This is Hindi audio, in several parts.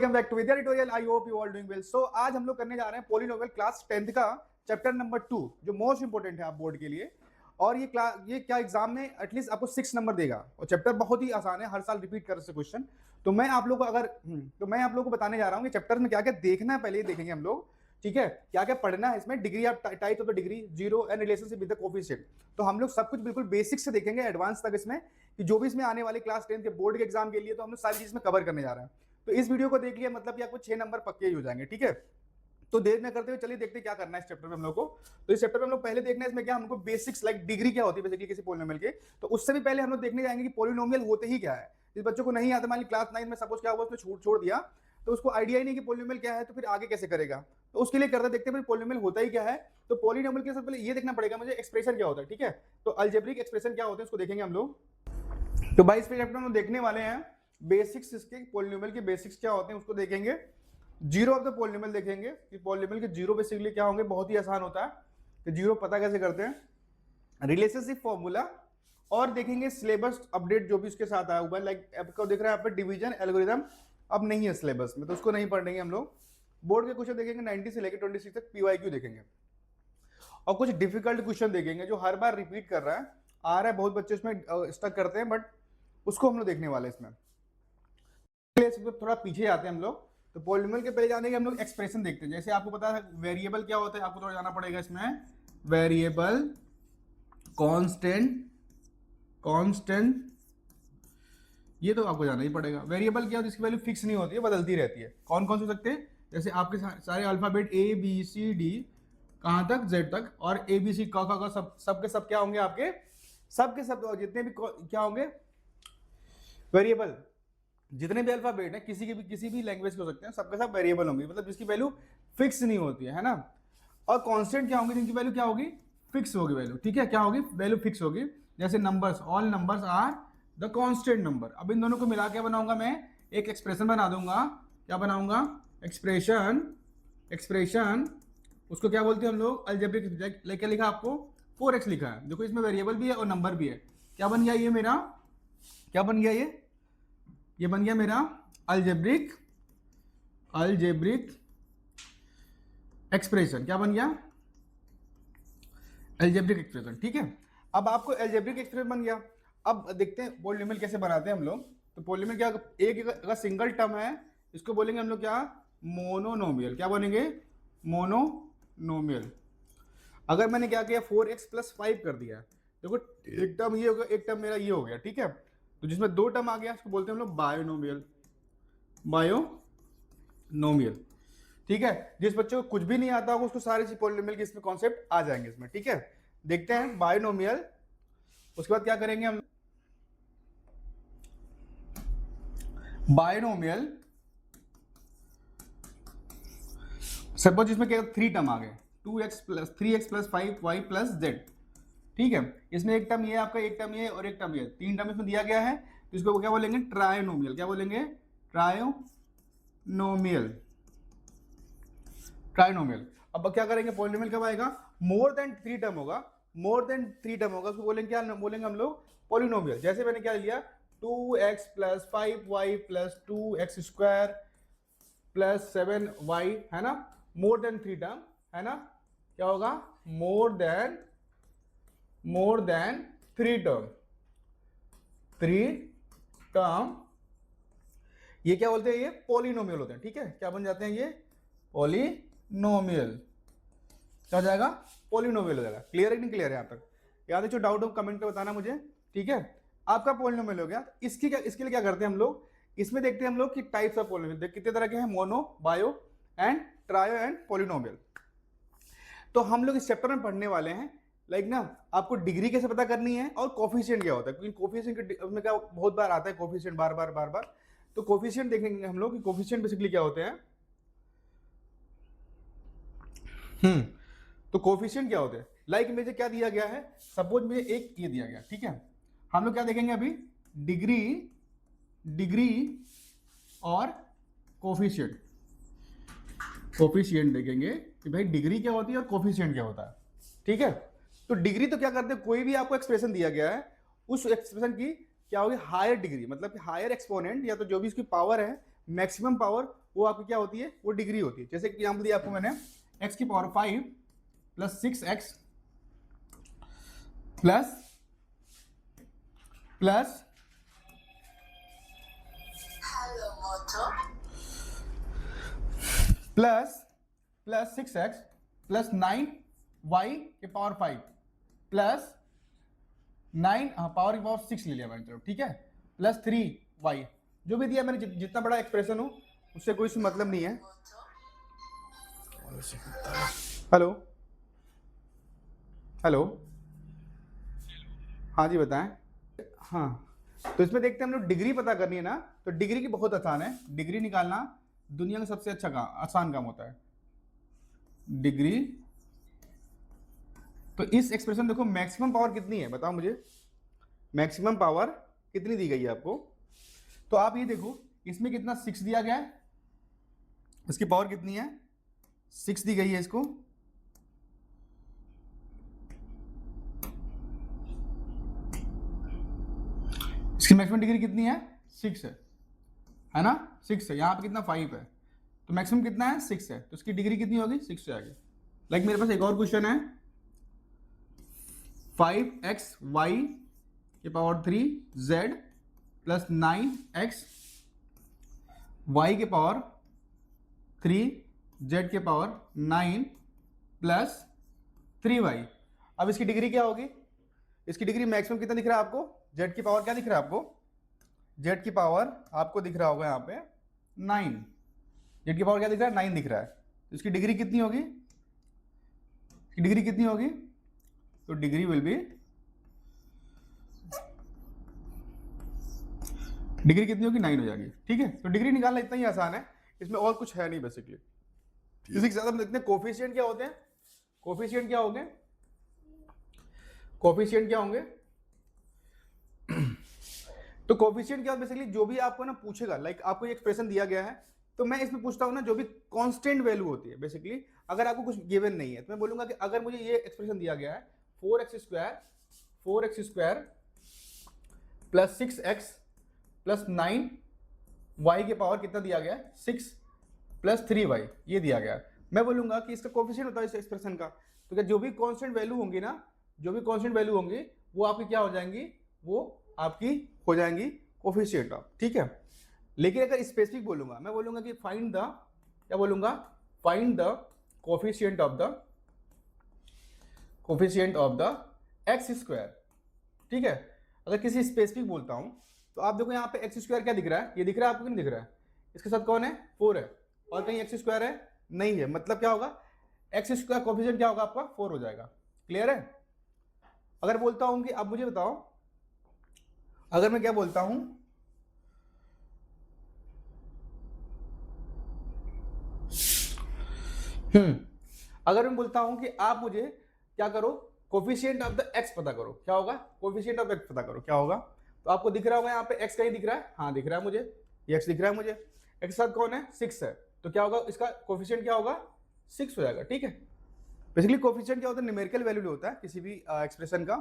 Welcome back to Vidya tutorial. I hope you all doing well. So आज हम लोग करने जा रहे हैं पॉलिनोमियल क्लास 10th का चैप्टर नंबर 2, जो मोस्ट इंपोर्टेंट है आप बोर्ड के लिए। और ये क्या एग्जाम में एटलीस्ट आपको 6 नंबर देगा, और चैप्टर बहुत ही आसान है, हर साल रिपीट कर सकते क्वेश्चन। तो मैं आप लोग को बताने जा रहा हूँ कि चैप्टर में क्या क्या देखना है, पहले ही देखेंगे हम लोग। ठीक है, क्या क्या पढ़ना है इसमें, degree of type of the degree, zero and relationship with the coefficient. तो हम लोग सब कुछ बिल्कुल बेसिक से देखेंगे एडवांस तक इसमें, कि जो भी इसमें आने वाले क्लास 10 के बोर्ड के एग्जाम के लिए, तो हम लोग सारी चीज में कवर करने जा रहे हैं। तो इस वीडियो को देख लिया मतलब कि आपको 6 नंबर पक्के ही हो जाएंगे। ठीक है, तो देर न करते हुए चलिए देखते हैं क्या करना है इस चैप्टर में हम लोग को। तो इस चैप्टर में हम लोग पहले देखना है इसमें क्या हमको बेसिक्स, लाइक डिग्री क्या होती है बेसिकली किसी पॉलिनोमियल के। तो उससे भी पहले हम लोग देखने जाएंगे कि पॉलिनोमियल होते ही क्या है। जिस बच्चों को नहीं आता, मान ली क्लास 9 में सपोज क्या हुआ, उसने छोड़ दिया, तो उसको आइडिया ही नहीं कि पॉलिनोमियल क्या है, तो फिर आगे कैसे करेगा। तो उसके लिए करते देखते हैं पॉलिनोमियल होता ही क्या है। तो पॉलिनोमियल के सबसे पहले ये देखना पड़ेगा मुझे एक्सप्रेशन क्या होता है। ठीक है, तो अलजेब्रिक एक्सप्रेशन क्या होते हैं उसको देखेंगे हम लोग। तो भाई इस चैप्टर में देखने वाले हैं बेसिक्स, इसके पॉलिनोमियल के बेसिक्स क्या होते हैं उसको देखेंगे। जीरो ऑफ द पॉलिनोमियल देखेंगे कि पॉलिनोमियल के जीरो बेसिकली क्या होंगे, बहुत ही आसान होता है कि जीरो पता कैसे करते हैं, रिलेशनशिप फॉर्मूला, और देखेंगे सिलेबस अपडेट जो भी उसके साथ आया हुआ है। लाइक आपको दिख रहा है यहाँ पे डिवीजन एल्गोरिथम अब नहीं है सिलेबस में, तो उसको नहीं पढ़ेंगे हम लोग। बोर्ड के क्वेश्चन देखेंगे 90 से लेकर 26 तक, पीवाईक्यू देखेंगे, और कुछ डिफिकल्ट क्वेश्चन देखेंगे जो हर बार रिपीट कर रहा है, आ रहा है, बहुत बच्चे उसमें स्टक करते हैं, बट उसको हम लोग देखने वाले हैं इसमें। थोड़ा पीछे आते हैं हम लोग। तो पॉलिनोमियल के पहले जाने के हम लोग एक्सप्रेशन देखते हैं। जैसे आपको पता है वेरिएबल क्या होता है, आपको थोड़ा जाना पड़ेगा इसमें। वेरिएबल, कांस्टेंट, ये तो आपको जाना ही पड़ेगा। वेरिएबल क्या होता है, जिसकी वैल्यू फिक्स नहीं होती है, बदलती रहती है। कौन कौन से हो सकते हैं, जैसे आपके सारे alphabet A B C D कहां तक, जेड तक, और ए बी सी का सब के सब क्या होंगे आपके, सब के सब जितने भी क्या होंगे वेरिएबल, जितने भी अल्फाबेट है किसी भी लैंग्वेज के हो सकते हैं, सबके सब वेरिएबल होंगे, मतलब जिसकी वैल्यू फिक्स नहीं होती है ना। और कांस्टेंट क्या होंगे, जिनकी वैल्यू क्या होगी, फिक्स होगी वैल्यू। ठीक है, क्या होगी, वैल्यू फिक्स होगी। जैसे numbers, all numbers are the constant number. अब इन दोनों को मिला के बनाऊंगा मैं एक एक्सप्रेशन बना दूंगा। क्या बनाऊंगा, एक्सप्रेशन उसको क्या बोलते हैं हम लोग, अलजेब्रिक। क्या लिखा आपको, 4x लिखा है, देखो इसमें वेरिएबल भी है और नंबर भी है। क्या बन गया ये मेरा, क्या बन गया ये बन गया मेरा अलजेब्रिक एक्सप्रेशन। क्या बन गया, अलजेब्रिक एक्सप्रेशन। ठीक है, अब आपको अलजेब्रिक एक्सप्रेशन बन गया। अब देखते हैं पॉलिनोमियल कैसे बनाते हैं हम लोग। तो पॉलिनोमियल क्या, एक अगर सिंगल टर्म है इसको बोलेंगे हम लोग क्या, मोनोनोमियल। क्या बोलेंगे, मोनोनोमियल। अगर मैंने क्या किया 4x + 5 कर दिया, देखो एक टर्म ये हो गया, एक टर्म मेरा ये हो गया। ठीक है, तो जिसमें दो टर्म आ गया उसको बोलते हैं हम लोग बायोनोमियल। ठीक है, जिस बच्चे को कुछ भी नहीं आता होगा उसको सारे पॉलिनोमियल के इसमें कॉन्सेप्ट आ जाएंगे इसमें। ठीक है, देखते हैं बायोनोमियल। उसके बाद क्या करेंगे हम, बायोनोमियल सपोज जिसमें क्या 3 टर्म आ गए, 3x + 5y + z। ठीक है, इसमें एक टर्म ये आपका, एक टर्म ये और एक टर्म ये, 3 टर्म इसमें दिया गया है। तो इसको क्या बोलेंगे, ट्रायनोमियल। क्या बोलेंगे, ट्रायनोमियल। अब क्या करेंगे, पॉलिनोमियल कब आएगा, मोर देन 3 टर्म होगा, उसको बोलेंगे क्या बोलेंगे हम लोग, पॉलिनोमियल। जैसे मैंने क्या लिया, 2x + 5y + 2x² + 7y, है ना, मोर देन 3 टर्म, है ना, क्या होगा, मोर देन 3 टर्म, ये क्या बोलते हैं, ये पॉलिनोमियल होते हैं। ठीक है, क्या बन जाते हैं ये, पॉलिनोमियल। क्या हो जाएगा, पॉलिनोमियल हो जाएगा। क्लियर है कि नहीं क्लियर है यहाँ तक, याद है, जो डाउट हो कमेंट में बताना मुझे। ठीक है, आपका पॉलिनोमियल हो गया। इसके लिए क्या करते हैं हम लोग, इसमें देखते हैं हम लोग कि टाइप्स ऑफ पॉलिनोमियल कितने तरह के हैं, mono, bio and trio and polynomial. तो हम लोग इस चैप्टर में पढ़ने वाले हैं लाइक ना, आपको डिग्री कैसे पता करनी है और कोफिशिएंट क्या होता है, क्योंकि कोफिशिएंट में क्या बहुत बार आता है, कोफिशिएंट बार बार। तो कोफिशिएंट देखेंगे हम लोग कि कोफिशिएंट बेसिकली क्या होते हैं। तो कोफिशिएंट क्या होते हैं, लाइक मुझे क्या दिया गया है, सपोज मुझे एक ये दिया गया। ठीक है, हम लोग क्या देखेंगे अभी, डिग्री और कोफिशिएंट देखेंगे कि भाई डिग्री क्या होती है और कोफिशिएंट क्या होता है। ठीक है, तो डिग्री तो क्या करते हैं, कोई भी आपको एक्सप्रेशन दिया गया है, उस एक्सप्रेशन की क्या होगी, हायर डिग्री, मतलब हायर एक्सपोनेंट, या तो जो भी इसकी पावर है, मैक्सिमम पावर, वो आपकी क्या होती है, वो डिग्री होती है। जैसे एग्जाम्पल दिया आपको मैंने, x की power 5 plus 6x plus plus plus plus 6x plus 9y के पावर 5 प्लस 9 पावर की पावर 6 ले लिया मैंने तरफ, ठीक है, प्लस 3y, जो भी दिया मैंने, जितना बड़ा एक्सप्रेशन हो उससे कोई मतलब नहीं है। हेलो हेलो, हाँ जी बताएं। हाँ, तो इसमें देखते हैं हम लोग, डिग्री पता करनी है ना, तो डिग्री की बहुत आसान है, डिग्री निकालना दुनिया का सबसे अच्छा काम, आसान काम होता है डिग्री। तो इस एक्सप्रेशन देखो, मैक्सिमम पावर कितनी है बताओ मुझे, मैक्सिमम पावर कितनी दी गई है आपको, तो आप ये देखो इसमें कितना 6 दिया गया है, इसकी पावर कितनी है 6 दी गई है इसको, इसकी मैक्सिमम डिग्री कितनी है 6 है ना, 6 है, यहाँ पे कितना 5 है, तो मैक्सिमम कितना है 6 है, तो इसकी डिग्री कितनी होगी 6 से आगे। लाइक मेरे पास एक और क्वेश्चन है, 5xy के power 3z plus 9x y के पावर 3z के पावर 9 प्लस 3y। अब इसकी डिग्री क्या होगी, इसकी डिग्री मैक्सिमम कितना दिख रहा है आपको, z की पावर क्या दिख रहा है आपको, z की पावर आपको दिख रहा होगा यहाँ पे 9, z की पावर क्या दिख रहा है 9 दिख रहा है, तो इसकी डिग्री कितनी होगी, इसकी डिग्री कितनी होगी, तो डिग्री विल बी, डिग्री कितनी होगी 9 हो जाएगी, ठीक है। तो डिग्री निकालना इतना ही आसान है, इसमें और कुछ है नहीं बेसिकली। इसी के साथ हम देखते हैं कोफिशिएंट क्या होते हैं, कोफिशिएंट क्या होंगे, कोफिशिएंट क्या होंगे तो कोफिशिएंट क्या, बेसिकली जो भी आपको ना पूछेगा, लाइक आपको ये एक्सप्रेशन दिया गया है, तो मैं इसमें पूछता हूं ना जो भी कांस्टेंट वैल्यू होती है, बेसिकली अगर आपको कुछ गिवन नहीं है तो मैं बोलूंगा कि अगर मुझे ये एक्सप्रेशन दिया गया है 4x square plus 6x plus 9y के पावर कितना दिया गया है 6 प्लस 3y, ये दिया गया है, मैं बोलूंगा कि इसका कोफिशिएंट होता है इस एक्सप्रेशन का, तो क्या जो भी कांस्टेंट वैल्यू होंगी ना, जो भी कांस्टेंट वैल्यू होंगी वो आपकी क्या हो जाएंगी, वो आपकी हो जाएंगी कोफिशिएंट ऑफ, ठीक है। लेकिन अगर स्पेसिफिक बोलूंगा, मैं बोलूंगा कि फाइंड द, क्या बोलूंगा, find the coefficient of the x square, ठीक है। अगर किसी स्पेसिफिक बोलता हूं तो आप देखो यहाँ पे एक्स स्क्वायर क्या दिख रहा है, ये दिख रहा है आपको कि नहीं दिख रहा है, इसके साथ कौन है 4 है, और कहीं एक्स स्क्वायर है नहीं है, मतलब क्या होगा एक्स स्क्वायर कोफिशिएंट क्या होगा आपका 4 हो जाएगा, क्लियर है। अगर बोलता हूं कि अब मुझे बताओ, अगर मैं क्या बोलता हूं, अगर मैं बोलता हूं कि आप मुझे क्या करो, कोफिशिएंट ऑफ द एक्स पता करो, क्या होगा, कोफिशिएंट ऑफ एक्स पता करो, क्या होगा, तो आपको दिख रहा होगा यहाँ पे एक्स कहीं दिख रहा है, हाँ दिख रहा है मुझे, ये एक्स दिख रहा है मुझे, एक्स साथ कौन है 6 है, तो क्या होगा इसका कोफिशिएंट क्या होगा 6 हो जाएगा, ठीक है। बेसिकली कोफिशिएंट क्या होता है, न्यूमेरिकल वैल्यू होता है किसी भी एक्सप्रेशन का,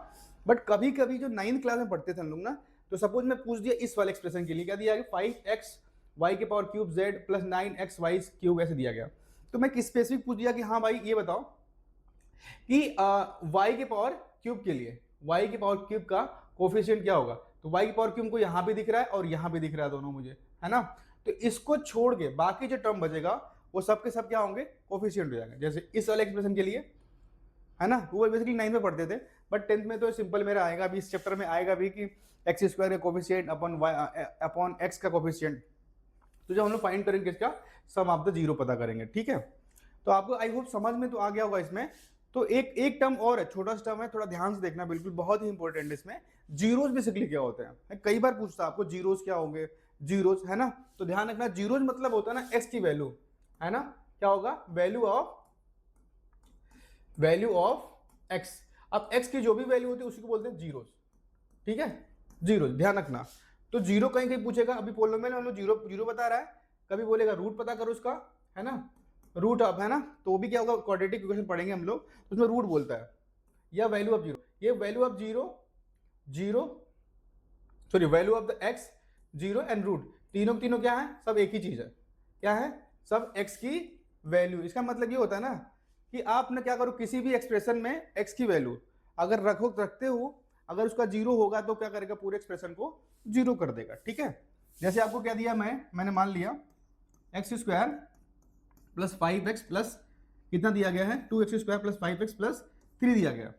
बट कभी कभी जो 9th क्लास में पढ़ते थे हम लोग ना, तो सपोज मैं पूछ दिया इस वाले एक्सप्रेशन के लिए, क्या दिया गया 5x y के power cube z plus 9x y cube ऐसे दिया गया, तो मैं किस स्पेसिफिक पूछ दिया कि हाँ भाई ये बताओ कि y के पावर क्यूब के लिए, y के पावर क्यूब का कोफिशिएंट क्या होगा, तो y की पावर क्यूब को यहाँ भी दिख रहा है और यहाँ भी दिख रहा है दोनों मुझे, है ना, तो इसको छोड़ के बाकी जो टर्म बचेगा वो सब के सब क्या होंगे कोफिशिएंट हो जाएंगे, जैसे इस वाले एक्सप्रेशन के लिए, है ना, वो बेसिकली 9 में पढ़ते थे, बट 10th में तो सिंपल मेरा आएगा भी, इस चैप्टर में आएगा भी कि एक्स स्क्वायर का कोफिशिएंट अपॉन एक्स का कोफिशिएंट, तो जब हम लोग फाइंड करेंगे इसका सम ऑफ द जीरो पता करेंगे, ठीक है। तो आपको आई होप समझ में तो आ गया होगा इसमें। तो एक टर्म और है, छोटा सा टर्म है, थोड़ा ध्यान से देखना, बिल्कुल बहुत ही इंपॉर्टेंट है इसमें, जीरोज बेसिकली क्या होते हैं, कई बार पूछता आपको जीरोज क्या होंगे, जीरोज, है ना, तो ध्यान रखना जीरोज मतलब होता है ना एक्स की वैल्यू, है ना, क्या होगा वैल्यू ऑफ एक्स, अब एक्स की जो भी वैल्यू होती है उसी को बोलते हैं जीरोज, ठीक है, जीरो ध्यान रखना। तो जीरो कहीं कहीं पूछेगा, अभी पोलिनोमियल हम लोग जीरो बता रहा है, कभी बोलेगा रूट पता करो उसका, है ना, रूट ऑफ, है ना, तो वो भी क्या होगा क्वाड्रेटिक इक्वेशन पढ़ेंगे हम लोग, तो उसमें रूट बोलता है, या वैल्यू ऑफ जीरो, ये value of value of the X zero and root, तीनों क्या है, सब एक ही चीज है, क्या है, सब x की वैल्यू। इसका मतलब ये होता है ना कि आप ना क्या करो, किसी भी एक्सप्रेशन में x की वैल्यू अगर रखते हो, अगर उसका जीरो होगा तो क्या करेगा, पूरे एक्सप्रेशन को जीरो कर देगा। ठीक है, जैसे आपको क्या दिया, मैंने मान लिया x square plus 5x plus कितना दिया गया है, 2x square plus 5x plus 3 दिया गया,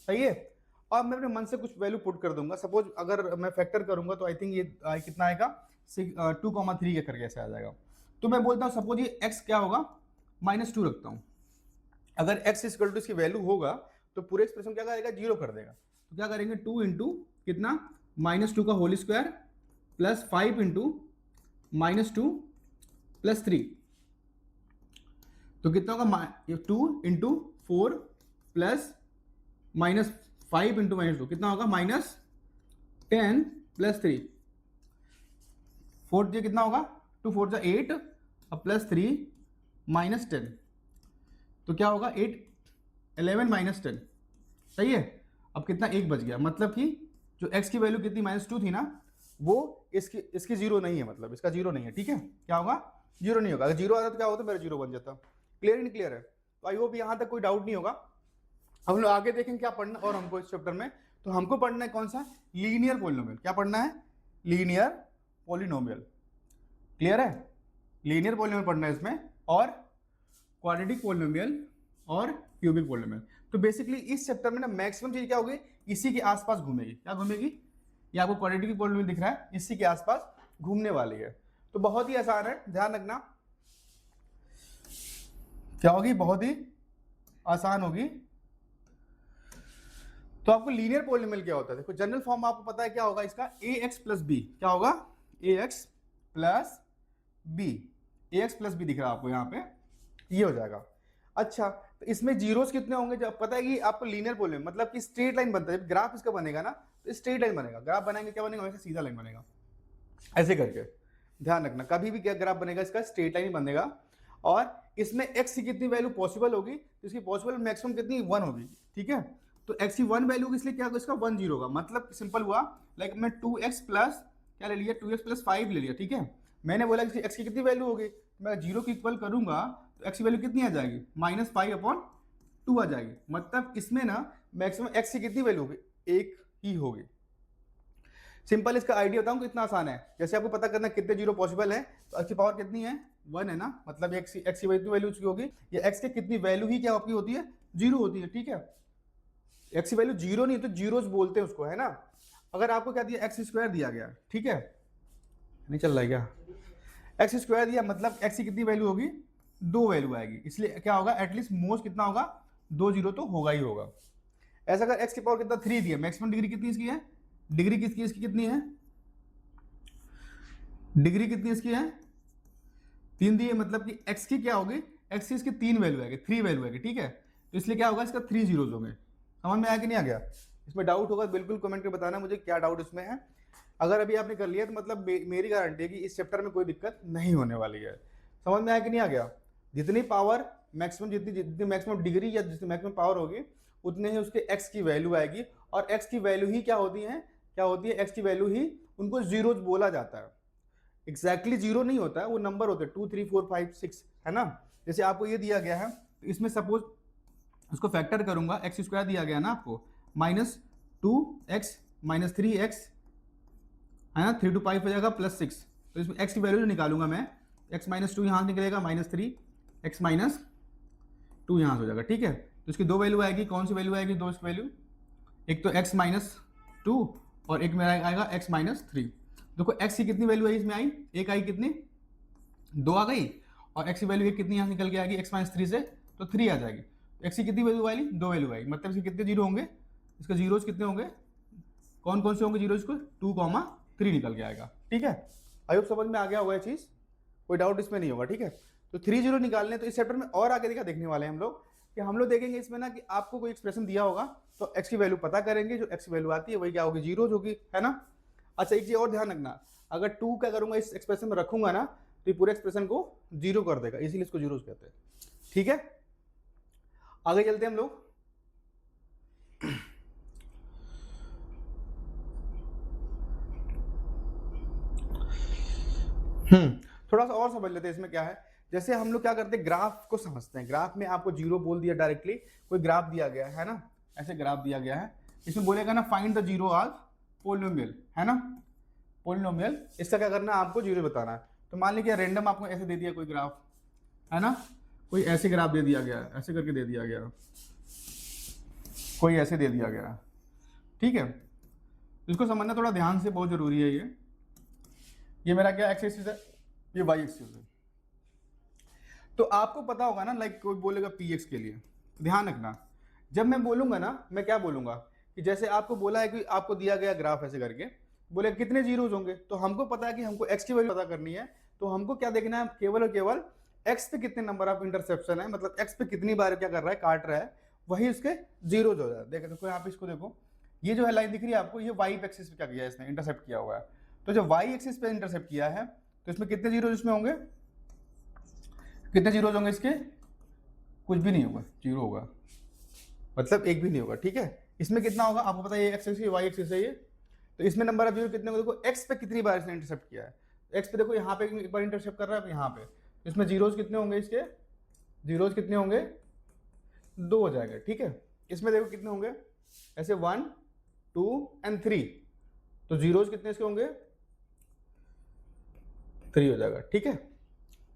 सही है। और मैं अपने मन से कुछ वैल्यू पुट कर दूंगा, सपोज अगर मैं फैक्टर करूंगा तो आई थिंक ये कितना आएगा, 2,3 के करके ऐसे आ जाएगा। तो मैं बोलता हूँ सपोज ये x क्या होगा, -2 रखता हूँ। अगर x इक्वल टू इसकी वैल्यू होगा तो पूरे एक्सप्रेशन क्या करेगा, जीरो कर देगा। तो क्या करेंगे, 2 इंटू कितना, -2 का whole square plus 5 into -2 plus 3, तो कितना होगा, 2 इंटू 4 प्लस -5 इंटू -2 कितना होगा, -10 प्लस 3, 4 कितना होगा, 2 4 8 और प्लस 3 -10, तो क्या होगा 8 11 -10, सही है। अब कितना, 1 बच गया, मतलब कि जो x की वैल्यू कितनी -2 थी ना, वो इसकी जीरो नहीं है, मतलब इसका जीरो नहीं है। ठीक है, क्या होगा, जीरो नहीं होगा। अगर जीरो आता तो क्या होता, मेरा जीरो बन जाता। क्लियर नहीं क्लियर है? तो आई होप यहाँ तक कोई डाउट नहीं होगा। हम लोग आगे देखेंगे क्या पढ़ना और हमको इस चैप्टर में, तो हमको पढ़ना है कौन सा, लीनियर पॉलिनोमियल। क्या पढ़ना है, लीनियर पॉलिनोमियल। क्लियर है, लीनियर पॉलिनोमियल पढ़ना है इसमें, और क्वाड्रेटिक पॉलिनोमियल और क्यूबिक पॉलिनोमियल। तो बेसिकली इस चैप्टर में ना मैक्सिमम चीज क्या होगी, इसी के आसपास घूमेगी। क्या घूमेगी, ये आपको क्वाड्रेटिक पॉलिनोमियल दिख रहा है, इसी के आसपास घूमने वाली है। तो बहुत ही आसान है, ध्यान रखना। क्या होगी, बहुत ही आसान होगी। तो आपको लीनियर पॉलिनोमियल क्या होता है, देखो जनरल फॉर्म आपको पता है क्या होगा इसका, ax प्लस बी। क्या होगा, ax plus B, ax plus B दिख रहा है आपको यहाँ पे, ये हो जाएगा। अच्छा, तो इसमें जीरोस कितने होंगे, जब पता है कि आपको लीनियर पॉलिनोमियल मतलब कि स्ट्रेट लाइन बनता है, जब ग्राफ इसका बनेगा ना तो स्ट्रेट लाइन बनेगा। ग्राफ बनाएंगे क्या बनेगा, वैसे सीधा लाइन बनेगा, ऐसे करके ध्यान रखना। कभी भी क्या ग्राफ बनेगा इसका, स्ट्रेट लाइन बनेगा। और इसमें x की कितनी वैल्यू पॉसिबल होगी, तो इसकी पॉसिबल मैक्सिमम कितनी, 1 होगी। ठीक है, तो x की 1 वैल्यू इसलिए क्या होगा, इसका 1 0 होगा। मतलब सिंपल हुआ, लाइक मैं 2x प्लस क्या ले लिया, 2x प्लस 5 ले लिया। ठीक है, मैंने बोला कि x की कितनी वैल्यू होगी, मैं 0 की इक्वल करूंगा तो x की वैल्यू कितनी आ जाएगी, -5/2 आ जाएगी। मतलब इसमें ना मैक्सिमम x की कितनी वैल्यू होगी, 1 ही होगी। सिंपल इसका आइडिया बताऊं कितना आसान है। जैसे आपको पता करना कितने जीरो पॉसिबल है, तो x की पावर कितनी है, 1 है ना, मतलब x की वैल्यू उसकी होगी, या x की कितनी वैल्यू ही क्या आपकी होती है, जीरो होती है। ठीक है, x की वैल्यू जीरो नहीं तो जीरोस बोलते हैं उसको, है ना। अगर आपको क्या दिया, एक्स स्क्वायर दिया गया, ठीक है, नहीं चल रहा है क्या, एक्स स्क्वायर दिया, मतलब x की कितनी वैल्यू होगी, 2 वैल्यू आएगी। इसलिए क्या होगा, एटलीस्ट मोस्ट कितना होगा, 2 जीरो तो होगा ही होगा। ऐसा अगर x की पावर कितना 3 दिया, मैक्सिमम डिग्री कितनी इसकी है, डिग्री किसकी इसकी कितनी है, डिग्री कितनी इसकी है, 3 दी है, मतलब कि x की क्या होगी, x की इसकी 3 वैल्यू आएगी, 3 वैल्यू आएगी। ठीक है, तो इसलिए क्या होगा, इसका 3 जीरोज होंगे। समझ में आया कि नहीं आ गया? इसमें डाउट होगा बिल्कुल कमेंट में बताना मुझे क्या डाउट इसमें है। अगर अभी आपने कर लिया तो मतलब मेरी गारंटी है कि इस चैप्टर में कोई दिक्कत नहीं होने वाली है। समझ में आया कि नहीं आ गया? जितनी पावर मैक्सिमम, जितनी मैक्सिमम डिग्री या जितनी मैक्सिमम पावर होगी, उतने ही उसके x की वैल्यू आएगी। और x की वैल्यू ही क्या होती है, x की वैल्यू ही उनको जीरोज बोला जाता है। एग्जैक्टली जीरो नहीं होता है, वो नंबर होते हैं 2 3 4 5 6, है ना। जैसे आपको ये दिया गया है, तो इसमें सपोज उसको फैक्टर करूंगा, एक्स स्क्वायर दिया गया ना आपको, -2x -3x, है ना, 3 to 5 हो जाएगा +6। तो इसमें x की वैल्यू निकालूंगा मैं, x -2 यहाँ से निकलेगा, -3 x -2 यहाँ से हो जाएगा। ठीक है, तो इसकी 2 वैल्यू आएगी, कौन सी वैल्यू आएगी, 2 वैल्यू, एक तो x -2 और एक मेरा आएगा x -3। देखो x की कितनी वैल्यू आई इसमें, आई एक आई, कितनी 2 आ गई, और x की वैल्यू एक कितनी यहाँ निकल के आएगी, x -3 से, तो 3 आ जाएगी। x की कितनी वैल्यू आई, 2 वैल्यू आई, मतलब इसके कितने जीरो होंगे, इसके जीरोज कितने होंगे, कौन कौन से होंगे जीरोज को, 2,3 निकल के आएगा। ठीक है, आई होप समझ में आ गया होगा ये चीज, कोई डाउट इसमें नहीं होगा। ठीक है, तो 3 जीरो निकालने, तो इस चैप्टर में और आगे देखने वाले हैं हम लोग, कि हम लोग देखेंगे इसमें ना कि आपको कोई एक्सप्रेशन दिया होगा तो x की वैल्यू पता करेंगे, जो x की वैल्यू आती है वही क्या होगी, जीरोज होगी, है ना। अच्छा, एक चीज और ध्यान रखना, अगर 2 क्या करूंगा इस एक्सप्रेशन में रखूंगा ना, तो पूरे एक्सप्रेशन को जीरो कर देगा, इसीलिए इसको जीरोज कहते हैं। ठीक है, आगे चलते हैं हम लोग। थोड़ा सा और समझ लेते हैं इसमें क्या है। जैसे हम लोग क्या करते हैं, ग्राफ को समझते हैं। ग्राफ में आपको जीरो बोल दिया डायरेक्टली, कोई ग्राफ दिया गया है ना, ऐसे ग्राफ दिया गया है, इसमें बोलेगा ना फाइंड द जीरो आज पोलिनोमियल, है ना, पोलिनोमियल। इसका क्या करना है, आपको जीरो बताना है। तो मान लीजिए रैंडम आपको ऐसे दे दिया कोई ग्राफ, है ना, कोई ऐसे ग्राफ दे दिया गया, ऐसे करके दे दिया गया, कोई ऐसे दे दिया गया, ठीक है। इसको समझना थोड़ा ध्यान से, बहुत जरूरी है ये मेरा क्या एक्स एक्सिस है, ये वाई एक्सिस है। तो आपको पता होगा ना, लाइक कोई बोलेगा पी एक्स के लिए, तो ध्यान रखना जब मैं बोलूंगा ना, मैं क्या बोलूंगा कि जैसे आपको बोला है कि आपको दिया गया ग्राफ ऐसे करके, बोले कितने जीरोज होंगे, तो हमको पता है कि हमको एक्स की वैल्यू पता करनी है। तो हमको क्या देखना है, केवल और केवल एक्स पे कितने नंबर ऑफ इंटरसेप्शन है, मतलब एक्स पे कितनी बार क्या कर रहा है, काट रहा है, वही उसके जीरोज हो जाए। देखो यहाँ पे, इसको देखो, ये जो है लाइन दिख रही है आपको, ये वाई एक्सिस पे क्या किया है इसने, इंटरसेप्ट किया हुआ है। तो जब वाई एक्सिस पे इंटरसेप्ट किया है, तो इसमें कितने जीरो इसमें होंगे, कितने जीरोज होंगे इसके, कुछ भी नहीं होगा, जीरो होगा, मतलब एक भी नहीं होगा, ठीक है। इसमें कितना होगा आपको पता है, ये एक्स एक्सिस वाई एक्सिस है ये, तो इसमें नंबर ऑफ जीरो कितने होंगे, देखो एक्स पे कितनी बार इसने इंटरसेप्ट किया है, एक्स पे देखो यहाँ पे एक बार इंटरसेप्ट कर रहा है, यहाँ पे, इसमें जीरोज कितने होंगे, इसके जीरोज कितने होंगे, 2 हो जाएगा, ठीक है। इसमें देखो कितने होंगे, ऐसे 1 2 एंड 3, तो जीरोज कितने इसके होंगे, 3 हो जाएगा, ठीक है।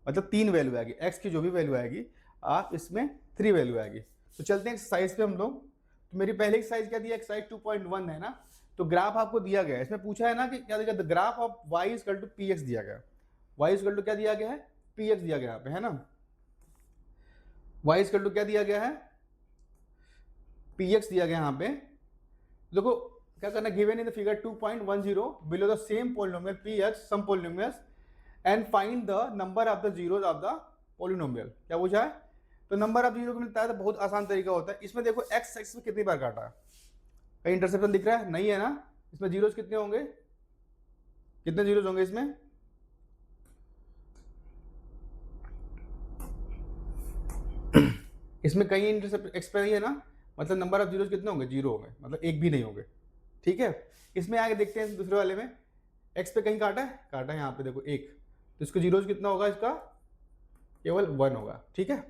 मतलब 3 वैल्यू आएगी, एक्स की जो भी वैल्यू आएगी, आप इसमें 3 वैल्यू आएगी। तो चलते हैं एक्सरसाइज पे हम लोग। तो मेरी पहले एक्सरसाइज क्या दिया, एक्सरसाइज 2.1 है ना, तो ग्राफ आपको दिया गया है, इसमें पूछा है ना कि क्या दिया, the graph of y equal to P X दिया गया, y इक्वल टू क्या दिया गया है, पी एक्स दिया गया यहाँ पे, है ना, y इक्वल टू क्या दिया गया है, पी एक्स दिया गया यहाँ पे। देखो क्या करना, given in the figure 2.10 below the same polynomial P X some polynomials and find the number of the zeros of the polynomial. क्या पूछा है, तो नंबर ऑफ जीरो को मिलता है, तो बहुत आसान तरीका होता है। इसमें देखो एक्स एक्स में कितनी बार काटा है, कहीं इंटरसेप्शन दिख रहा है, नहीं है ना, इसमें जीरोज कितने होंगे, कितने जीरोज होंगे इसमें, इसमें कहीं इंटरसेप्ट एक्स पे नहीं है ना, मतलब नंबर ऑफ जीरोज कितने होंगे, जीरो होंगे, मतलब एक भी नहीं होंगे, ठीक है। इसमें आगे देखते हैं दूसरे वाले में, एक्स पे कहीं काटा है यहाँ पे देखो एक, तो इसको जीरोज कितना होगा, इसका केवल 1 होगा, ठीक है।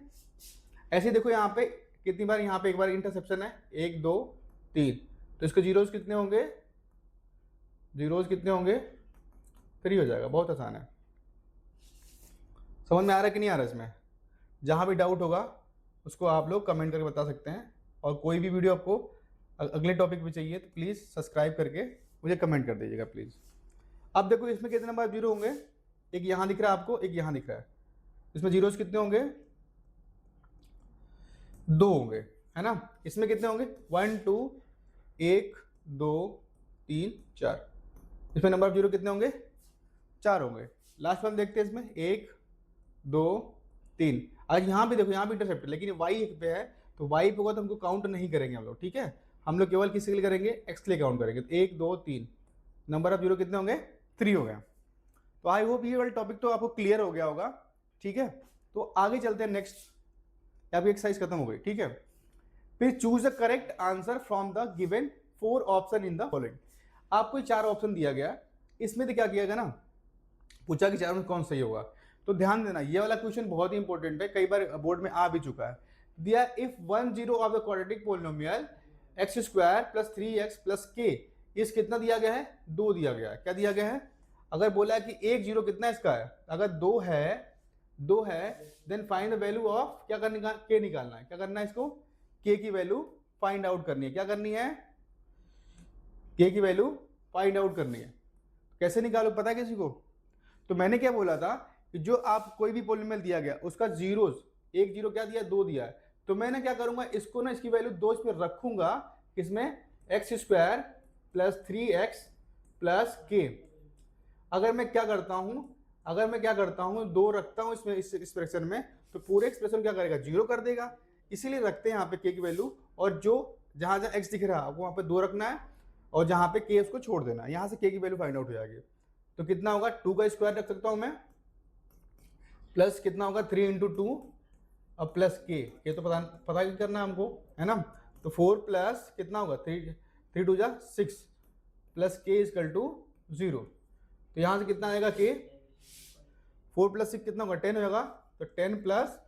ऐसे देखो यहाँ पे कितनी बार, यहाँ पे एक बार इंटरसेप्शन है, 1 2 3, तो इसके जीरोज कितने होंगे, जीरोज कितने होंगे, 3 हो जाएगा, बहुत आसान है। समझ में आ रहा है कि नहीं आ रहा, इसमें जहाँ भी डाउट होगा उसको आप लोग कमेंट करके बता सकते हैं। और कोई भी वीडियो आपको अगले टॉपिक पे चाहिए तो प्लीज़ सब्सक्राइब करके मुझे कमेंट कर दीजिएगा प्लीज़। अब देखो इसमें कितने नंबर जीरो होंगे, एक यहाँ दिख रहा है आपको, एक यहाँ दिख रहा है, इसमें जीरोज कितने होंगे, 2 होंगे, है ना। इसमें कितने होंगे, 1 2 1 2 3 4, इसमें नंबर ऑफ जीरो कितने होंगे, 4 होंगे। लास्ट वन देखते हैं इसमें, 1 2 3, आज यहाँ भी देखो, यहाँ भी इंटरसेप्ट, लेकिन वाई पे है, तो वाई पे होगा तो हमको काउंट नहीं करेंगे हम लोग, ठीक है। हम लोग केवल किसके लिए करेंगे, एक्स के लिए काउंट करेंगे। तो 1 2 3, नंबर ऑफ जीरो कितने होंगे, 3 हो गए। तो आई होप ये वाला टॉपिक तो आपको क्लियर हो गया होगा, ठीक है। तो आगे चलते हैं नेक्स्ट, आपकी एक्सरसाइज खत्म हो गई, ठीक है। फिर choose the correct answer from the given 4 option in the following. आपको 4 ऑप्शन दिया गया, इसमें तो क्या किया गया ना, पूछा कि 4 में कौन सही होगा। तो ध्यान देना, ये वाला क्वेश्चन बहुत ही इंपॉर्टेंट है, कई बार बोर्ड में आ भी चुका है। दिया if 1 zero of the quadratic polynomial x square plus 3x plus के, इस कितना दिया गया है, 2 दिया गया है। क्या दिया गया है, अगर बोला है कि एक जीरो कितना इसका है, अगर 2 है then find the value of, क्या करना, के निकालना है। क्या करना है, इसको के की वैल्यू फाइंड आउट करनी है। क्या करनी है, के की वैल्यू फाइंड आउट करनी है। कैसे निकालो पता है किसी को, तो मैंने क्या बोला था कि जो आप कोई भी पोलिनोमियल दिया गया उसका जीरोज, एक जीरो क्या दिया, 2 दिया है, तो मैंने क्या करूंगा, इसको ना, इसकी वैल्यू 2 इस पे रखूंगा, किसमें, x square plus 3x plus के। अगर मैं क्या करता हूं, 2 रखता हूं इसमें, इस एक्सप्रेशन में, तो पूरे एक्सप्रेशन क्या करेगा, 0 कर देगा। इसीलिए रखते हैं यहाँ पे के की वैल्यू, और जो जहां जहां x दिख रहा है आपको वहां पे 2 रखना है, और जहां पे के उसको छोड़ देना है, यहां से के की वैल्यू फाइंड आउट हो जाएगी। तो कितना होगा, 2 का स्क्वायर रख सकता हूं मैं, प्लस कितना होगा, 3 इंटू 2 और प्लस के तो पता ही करना है हमको, है ना। तो 4 प्लस कितना होगा, 3 2 जा 6 प्लस के इजकल टू 0। तो यहाँ से कितना आएगा के, 4 प्लस 6 कितना होगा 10 होगा, तो 10 प्लस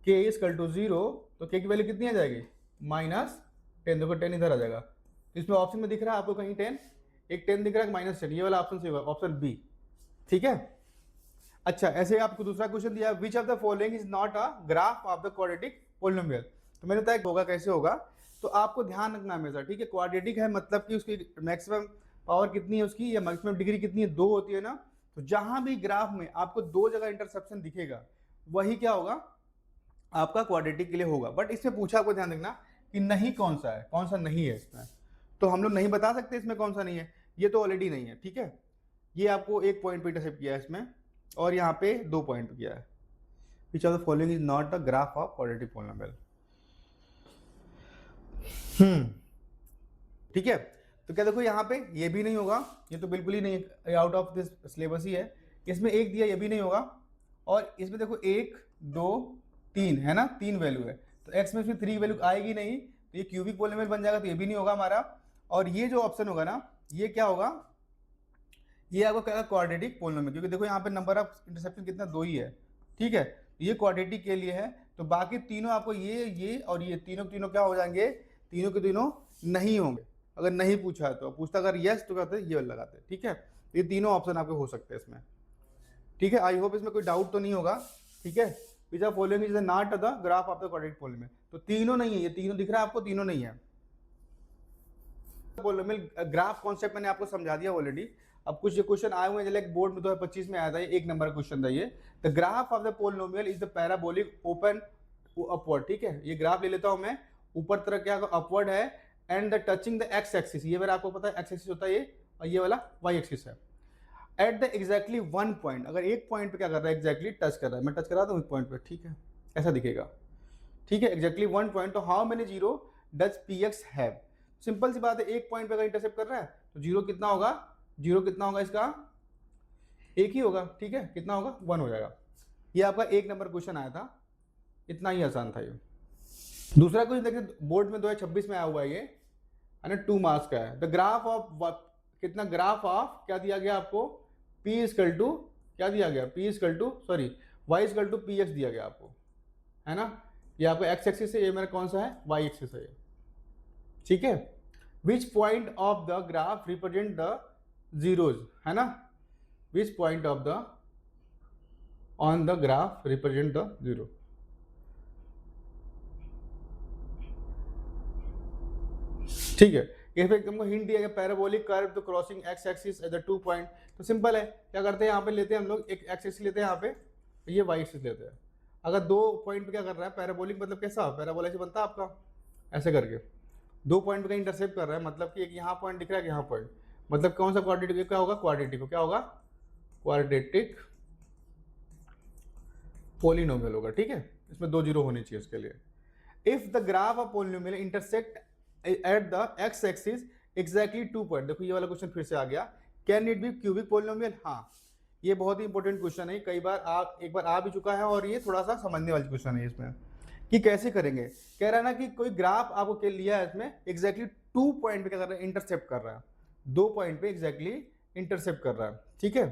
k इक्वल टू 0, तो k की वैल्यू कितनी आ जाएगी -10। देखो 10 इधर आ जाएगा, तो इसमें ऑप्शन में दिख रहा है आपको कहीं 10, एक 10 दिख रहा है -10, ये वाला ऑप्शन सही होगा, ऑप्शन बी। ठीक है। अच्छा ऐसे आपको दूसरा क्वेश्चन दिया, which of the following is not a graph of the quadratic polynomial. तो मैंने बताया होगा कैसे होगा, तो आपको ध्यान रखना हमेशा, ठीक है। क्वाड्रेटिक है मतलब कि उसकी मैक्सिमम पावर कितनी है उसकी, या मैक्सिमम डिग्री कितनी है, 2 होती है ना। तो जहां भी ग्राफ में आपको 2 जगह इंटरसेप्शन दिखेगा वही क्या होगा, आपका क्वाड्रेटिक के लिए होगा। बट इसमें पूछा, आपको ध्यान रखना कि नहीं कौन सा है, कौन सा नहीं है इसमें, तो हम लोग नहीं बता सकते इसमें कौन सा नहीं है, ये तो ऑलरेडी नहीं है। ठीक है, ये आपको 1 पॉइंट पे इंटरसेप्ट किया है इसमें, और यहाँ पे 2 पॉइंट किया है। Which of the following is not a graph of quadratic polynomial. ठीक है, तो क्या देखो यहाँ पे ये भी नहीं होगा, ये तो बिल्कुल ही नहीं, आउट ऑफ दिस सिलेबस ही है। इसमें 1 दिया, ये भी नहीं होगा, और इसमें देखो 1 2 3 है ना, 3 वैल्यू है, तो x में इसमें 3 वैल्यू आएगी नहीं, तो ये क्यूबिक पोलिनोमियल बन जाएगा, तो ये भी नहीं होगा हमारा। और ये जो ऑप्शन होगा ना, ये क्या होगा, ये आपको कहेगा क्वाड्रेटिक पोलिनोमियल, क्योंकि देखो यहाँ पे नंबर ऑफ इंटरसेप्शन कितना 2 ही है। ठीक है, ये क्वाड्रेटिक के लिए है, तो बाकी तीनों आपको ये और ये तीनों क्या हो जाएंगे, तीनों के तीनों नहीं होंगे। अगर नहीं पूछा है तो पूछता, अगर यस तो कहते ये लगाते। ठीक है, ये तीनों ऑप्शन आपके हो सकते हैं इसमें। ठीक है, आई होप इसमें कोई डाउट तो नहीं होगा। ठीक है, which are following is not the graph of the quadratic polynomial, तो तीनों नहीं है, ये तीनों दिख रहा है आपको, तीनों नहीं है। पोलिनोमियल ग्राफ कॉन्सेप्ट मैंने आपको समझा दिया ऑलरेडी। अब कुछ ये क्वेश्चन आए हुए हैं, जैसे बोर्ड में 2025 में आया था, ये 1 नंबर का क्वेश्चन था ये। The graph of the polynomial is the parabolic open upward. ठीक है, ये ग्राफ ले लेता हूं मैं, ऊपर तरफ क्या अपवर्ड है, and the touching the x axis, ये मेरा आपको पता है एक्स एक्सिस होता है ये, और ये वाला वाई एक्सिस है। एट द एग्जैक्टली 1 पॉइंट, अगर एक पॉइंट पे क्या कर रहा है, एग्जैक्टली टच कर रहा है, मैं टच करा दूं एक पॉइंट पे, ठीक है, ऐसा दिखेगा। ठीक है, एग्जैक्टली 1 पॉइंट, तो how many zero does P X have. Simple सी बात है, एक पॉइंट पे अगर इंटरसेप्ट कर रहा है तो जीरो कितना होगा, जीरो कितना होगा इसका, एक ही होगा। ठीक है, कितना होगा, 1 हो जाएगा। ये आपका 1 नंबर क्वेश्चन आया था, इतना ही आसान था ये। दूसरा क्वेश्चन देखिए, बोर्ड में 2026 में आया हुआ है, ये है ना, 2 मार्क्स का है। द ग्राफ ऑफ कितना, ग्राफ ऑफ क्या दिया गया आपको, P इक्वल टू क्या दिया गया, P equal to sorry Y equal to P X दिया गया आपको, है ना। ये आपको एक्स एक्सिस है, ये मेरा कौन सा है, वाई एक्सिस है ये। ठीक है, which point of the graph represent the zeros, है ना, which point of the on the graph represent the zero. ठीक है, ये फिर तुमको हिंट दिया गया, पैराबोलिक कर्व तो crossing x axis at the 2 point. तो सिंपल है, क्या करते हैं यहाँ पे लेते हैं हम लोग, एक एक्स एक्सिस लेते हैं यहाँ पे, ये वाई एक्सिस लेते हैं। अगर 2 पॉइंट पे क्या कर रहा है, पैराबोलिक मतलब कैसा, पैराबोला से बनता है आपका ऐसे करके, 2 पॉइंट पे इंटरसेप्ट कर रहा है, मतलब कि एक यहाँ पॉइंट दिख रहा है, यहाँ पॉइंट, मतलब कौन सा क्वाड्रेटिक, क्या होगा क्वाड्रेटिक, क्या होगा क्वाड्रेटिक पोलिनोमियल होगा। ठीक है, इसमें 2 जीरो होनी चाहिए इसके लिए। If the graph of polynomial intersect at the x axis exactly 2 point, देखो ये वाला क्वेश्चन फिर से आ गया, can it be cubic polynomial. हाँ, ये बहुत ही इंपॉर्टेंट क्वेश्चन है, कई बार एक बार आ भी चुका है, और ये थोड़ा सा समझने वाली क्वेश्चन है इसमें कि कैसे करेंगे। कह रहा है ना कि कोई ग्राफ आपको क्या लिया है, इसमें एग्जैक्टली 2 पॉइंट पे क्या कर रहा है, इंटरसेप्ट कर रहा है, 2 पॉइंट पे एग्जैक्टली इंटरसेप्ट कर रहा है। ठीक है,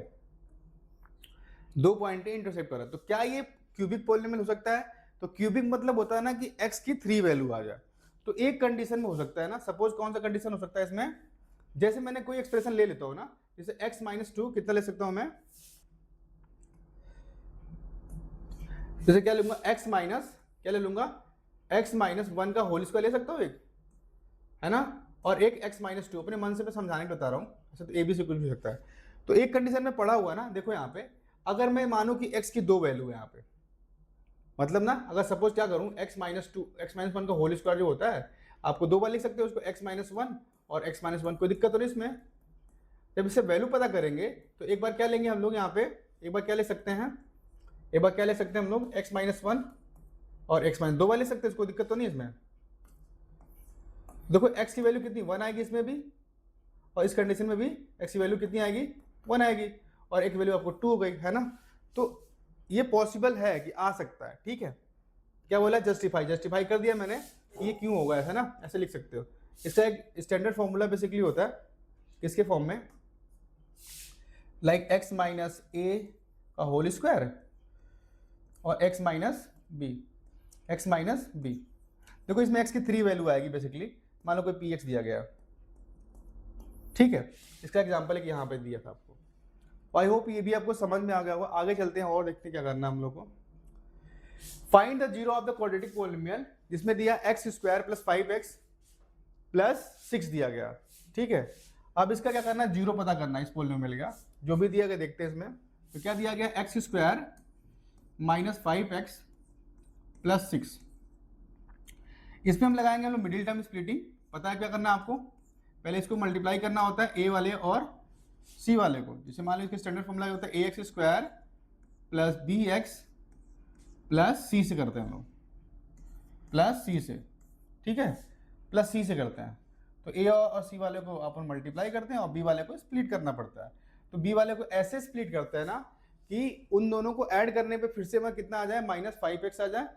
2 पॉइंट पे इंटरसेप्ट कर रहा है, तो क्या ये क्यूबिक पोलिनोमियल हो सकता है। तो क्यूबिक मतलब होता है ना कि x की 3 वैल्यू आ जाए, तो एक कंडीशन में हो सकता है ना। सपोज कौन सा कंडीशन हो सकता है इसमें, जैसे मैंने कोई एक्सप्रेशन ले लेता हूं ना, जैसे x माइनस 2 कितना ले सकता हूं मैं, जैसे क्या लूंगा, x माइनस क्या ले लूंगा, x माइनस 1 का होल स्क्वायर ले सकता हूं एक, है ना, और एक x माइनस 2, अपने मन से मैं समझाने के बता रहा हूं, ऐसे तो a b से कुछ भी सकता है। तो एक कंडीशन में पढ़ा हुआ ना, देखो यहाँ पे, अगर मैं मानूं कि x की 2 वैल्यू है यहाँ पे, मतलब ना, अगर सपोज क्या करूं, x माइनस 2 x माइनस 1 का होल स्क्वायर जो होता है, आपको 2 बार लिख सकते हो उसको, x माइनस 1 और x माइनस 1, कोई दिक्कत तो नहीं इसमें। जब इससे वैल्यू पता करेंगे तो एक बार क्या लेंगे हम लोग यहाँ पे, एक बार क्या ले सकते हैं, एक बार क्या ले सकते हैं हम लोग, x माइनस 1 और x माइनस 2 बार ले सकते हैं, कोई दिक्कत तो नहीं इसमें। देखो x की वैल्यू कितनी 1 आएगी इसमें भी, और इस कंडीशन में भी x की वैल्यू कितनी आएगी, 1 आएगी, और एक वैल्यू आपको 2 हो गई, है ना। तो ये पॉसिबल है कि आ सकता है। ठीक है, क्या बोला, जस्टिफाई कर दिया मैंने, ये क्यों होगा ऐसा ना, ऐसे लिख सकते हो। इसका एक स्टैंडर्ड फॉर्मूला बेसिकली होता है किसके फॉर्म में, लाइक x माइनस a का होल स्क्वायर और x minus B, X minus B. देखो इसमें x की 3 वैल्यू आएगी बेसिकली, मान लो कोई पी एक्स दिया गया, ठीक है। इसका एग्जांपल है कि यहाँ पे दिया था आपको। आई होप ये भी आपको समझ में आ गया होगा। आगे चलते हैं और देखते हैं क्या करना है हम लोग को। Find the zero of the quadratic polynomial, जिसमें दिया x square plus 5x plus 6 दिया गया, ठीक है। अब इसका क्या करना है, जीरो पता करना है इस पॉलिनोमियल का, जो भी दिया गया देखते हैं इसमें। तो क्या दिया गया, x square minus 5x plus 6। इसमें हम लगाएंगे हम लोग मिडिल टर्म स्प्लिटिंग। पता है क्या करना है आपको, पहले इसको मल्टीप्लाई करना होता है ए वाले और सी वाले को। जैसे मान लो इसके स्टैंडर्ड फॉर्मूला होता है A X square plus B X plus C से करते हैं हम लोग, प्लस सी से, ठीक है, प्लस सी से करते हैं। तो ए और सी वाले को अपन मल्टीप्लाई करते हैं और बी वाले को स्प्लिट करना पड़ता है। तो बी वाले को ऐसे स्प्लिट करते हैं ना कि उन दोनों को ऐड करने पे फिर से मैं कितना आ जाए, माइनस 5x आ जाए,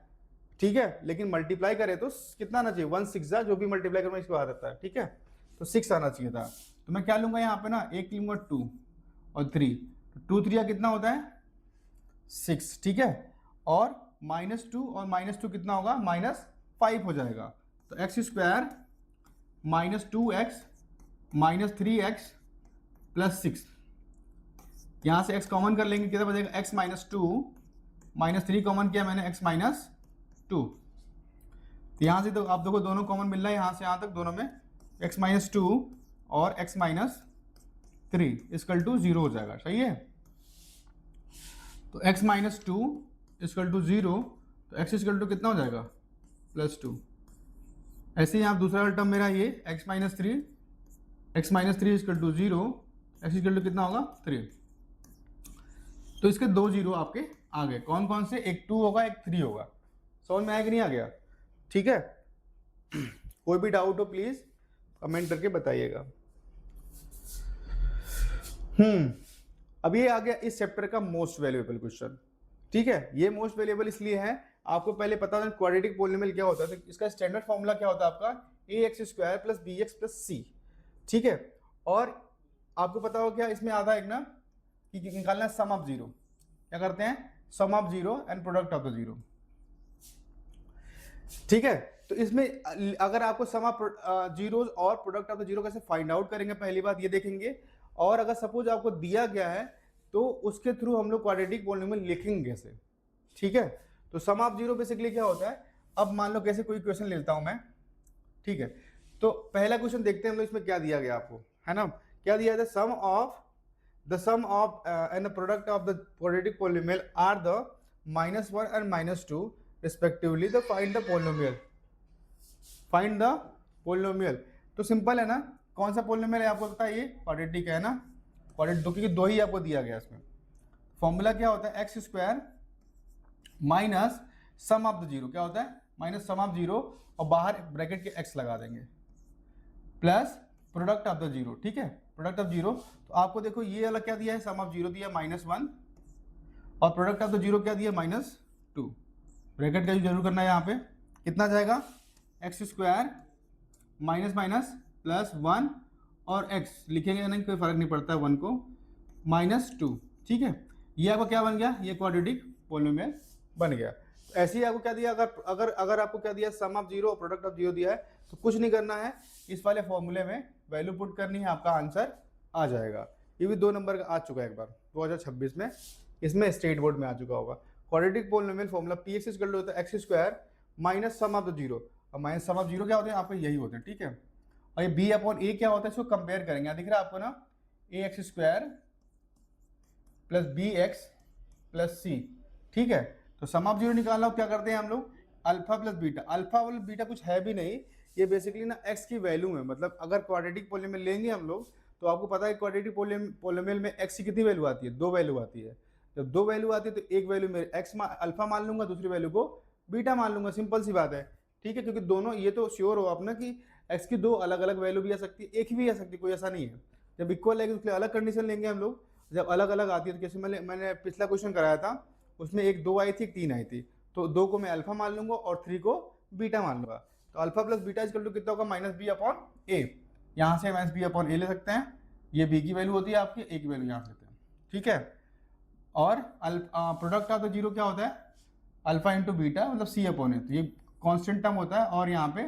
ठीक है। लेकिन मल्टीप्लाई करें तो कितना आना चाहिए, 1 6 जो भी मल्टीप्लाई करूँ इसको आ जाता है, ठीक है। तो 6 आना चाहिए था। तो मैं क्या लूंगा यहाँ पे ना, एक लूंगा 2 और 3, तो 2 3 कितना होता है 6, ठीक है। और -2 और -2 कितना होगा, -5 हो जाएगा। तो x square minus 2x minus 3x plus 6, यहाँ से x कॉमन कर लेंगे, कितना बचेगा, x माइनस 2 माइनस 3 कॉमन किया मैंने, x माइनस 2। यहाँ से तो आप देखो दोनों कॉमन मिल रहा है, यहाँ से यहाँ तक दोनों में x माइनस 2 और x माइनस 3 इक्वल टू 0 हो जाएगा, सही है। तो x माइनस 2 इक्वल टू 0, तो x इक्वल टू कितना हो जाएगा, +2। ऐसे ही यहाँ दूसरा टर्म मेरा ये x minus 3 equal to 0, x equal to कितना होगा 3। तो इसके 2 0 आपके आ गए। कौन कौन से, एक 2 होगा एक 3 होगा। समझ में आया कि नहीं आ गया, ठीक है। कोई भी डाउट हो प्लीज कमेंट करके बताइएगा। अब ये आ गया इस चैप्टर का मोस्ट वैल्यूएबल क्वेश्चन, ठीक है। ये मोस्ट वैल्यूएबल इसलिए है, आपको पहले पता था क्वाड्रेटिक पॉलिनोमियल क्या होता है। तो इसका स्टैंडर्ड फॉर्मूला क्या होता है आपका, A X square plus B X plus C, ठीक है। और आपको पता हो क्या इसमें आता है एक ना, कि निकालना है सम ऑफ जीरो। क्या करते हैं, sum of zero and product of the zero, ठीक है। तो इसमें अगर आपको सम ऑफ जीरोस और प्रोडक्ट ऑफ द जीरो कैसे फाइंड आउट करेंगे, पहली बात ये देखेंगे। और अगर सपोज आपको दिया गया है तो उसके थ्रू हम लोग क्वाड्रेटिक पॉलिनोमियल लिखेंगे कैसे, ठीक है। तो सम ऑफ जीरो बेसिकली क्या होता है, अब मान लो कैसे कोई क्वेश्चन लेता हूं मैं, ठीक है। तो पहला क्वेश्चन देखते हैं हम लोग, इसमें क्या दिया गया आपको, है ना। क्या दिया था, sum of and the product of the quadratic polynomial are the -1 and -2 respectively, the find the polynomial, find the polynomial. तो सिंपल है ना, कौन सा पॉलिनोमियल है आपको पता है, ये क्वाड्रेटिक है ना, क्वाड्रेटिक क्योंकि दो ही आपको दिया गया इसमें। फॉर्मूला क्या होता है, X square minus sum of the zero, क्या होता है माइनस सम ऑफ जीरो, और बाहर ब्रैकेट के एक्स लगा देंगे, plus product of the zero, ठीक है, प्रोडक्ट ऑफ जीरो। तो आपको देखो ये वाला क्या दिया है, सम ऑफ जीरो दिया -1 और प्रोडक्ट ऑफ द जीरो क्या दिया -2। ब्रैकेट का यूज जरूर करना है, यहाँ पे कितना जाएगा, एक्स स्क्वायर माइनस माइनस +1 और x लिखेंगे नहीं, कोई फर्क नहीं पड़ता है 1 को, -2, ठीक है। ये आपको क्या बन गया, ये क्वाड्रेटिक पॉलिनोमियल बन गया। ऐसे ही आपको क्या दिया, अगर आपको क्या दिया, सम ऑफ जीरो और प्रोडक्ट ऑफ जीरो दिया है, तो कुछ नहीं करना है, इस वाले फॉर्मूले में वैल्यू पुट करनी है, आपका आंसर आ जाएगा। ये भी 2 नंबर का आ चुका है एक बार 2026 में, इसमें स्टेट बोर्ड में आ चुका होगा। Quadratic polynomial formula P X equal to होता है X square minus sum of the zero, और माइनस सम ऑफ जीरो क्या होते हैं आपको यही होते हैं, ठीक है। और ये बी अपॉन ए क्या होता है, इसको कंपेयर करेंगे, यहाँ दिख रहा है आपको ना, A X square plus B X plus C, ठीक है। तो सम ऑफ जीरो निकालना हो, क्या करते हैं हम लोग, अल्फा प्लस बीटा। अल्फा और बीटा कुछ है भी नहीं, ये बेसिकली ना एक्स की वैल्यू है। मतलब अगर क्वाड्रेटिक पॉलिनोमियल लेंगे हम लोग, तो आपको पता है क्वाड्रेटिक पॉलिनोमियल में एक्स की कितनी वैल्यू आती है, 2 वैल्यू आती है। जब 2 वैल्यू आती है तो एक वैल्यू में एक्स अल्फा मान लूंगा, दूसरी वैल्यू को बीटा मान लूंगा, सिंपल सी बात है, ठीक है। क्योंकि दोनों, ये तो श्योर हो आप ना कि एक्स की 2 अलग अलग वैल्यू भी आ सकती है, एक ही भी आ सकती है, कोई ऐसा नहीं है। जब इक्वल है उसके लिए अलग कंडीशन लेंगे हम लोग, जब अलग अलग आती है तो कैसे, मैंने पिछला क्वेश्चन कराया था, उसमें एक 2 आई थी, एक 3 आई थी। तो 2 को मैं अल्फा मान लूंगा और 3 को बीटा मान लूंगा। तो alpha plus beta equal to कितना होगा, -b/a। यहाँ से -b/a ले सकते हैं, ये b की वैल्यू होती है आपकी, a की वैल्यू यहाँ से लेते हैं, ठीक है। और प्रोडक्ट ऑफ द जीरो क्या होता है, अल्फा इंटू बीटा मतलब सी अपॉन ए, तो ये कांस्टेंट टर्म होता है और यहाँ पे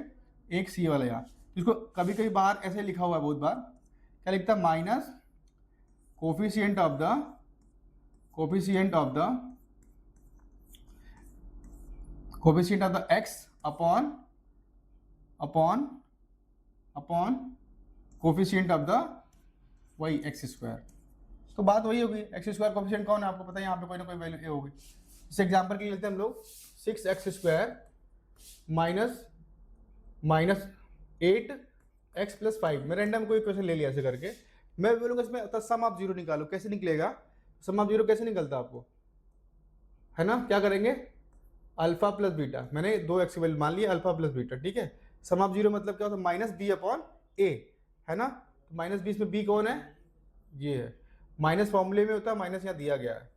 एक सी वाला यहाँ, इसको कभी कभी बाहर ऐसे लिखा हुआ है बहुत बार, क्या लिखता है, minus coefficient of the x upon coefficient of the वही एक्स स्क्वायर। तो बात वही होगी, एक्स स्क्वायर कोफिशिएंट कौन है आपको पता है, यहाँ पे कोई ना कोई वैल्यू ए होगी। इस एग्जांपल के लिए लेते हैं हम लोग 6x² माइनस 8x+5। मैं रैंडम कोई क्वेश्चन ले लिया ऐसे करके, मैं बोलूँगा इसमें सम ऑफ जीरो निकालो। कैसे निकलेगा सम ऑफ जीरो, कैसे निकलता आपको, है ना, क्या करेंगे, अल्फा प्लस बीटा, मैंने 2x वैल्यू मान लिया अल्फा प्लस बीटा, ठीक है। सम ऑफ जीरो मतलब क्या होता है, माइनस बी अपॉन ए, है ना, तो माइनस बी, इसमें बी कौन है, ये है, माइनस फॉर्मूले में होता है, माइनस यहाँ दिया गया है,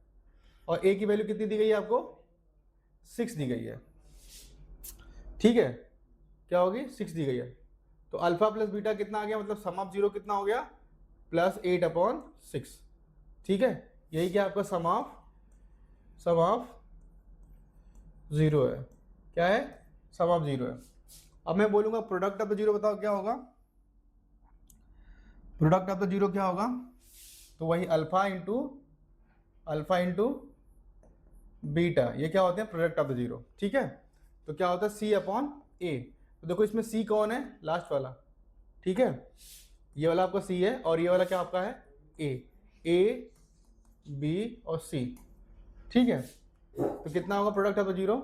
और ए की वैल्यू कितनी दी गई है आपको, 6 दी गई है, ठीक है, क्या होगी, 6 दी गई है। तो अल्फा प्लस बीटा कितना आ गया, मतलब सम ऑफ जीरो कितना हो गया, +8/6, ठीक है, यही क्या आपका सम ऑफ जीरो है, क्या है, सम ऑफ जीरो है। अब मैं बोलूंगा प्रोडक्ट ऑफ द जीरो, बताओ क्या होगा, प्रोडक्ट ऑफ द जीरो क्या होगा, तो वही अल्फा इंटू बीटा, ये क्या होते हैं, प्रोडक्ट ऑफ द जीरो, ठीक है। तो क्या होता है, सी अपॉन ए, तो देखो इसमें सी कौन है, लास्ट वाला, ठीक है, ये वाला आपका सी है, और ये वाला क्या आपका है, ए बी और सी, ठीक है। तो कितना होगा प्रोडक्ट ऑफ द जीरो,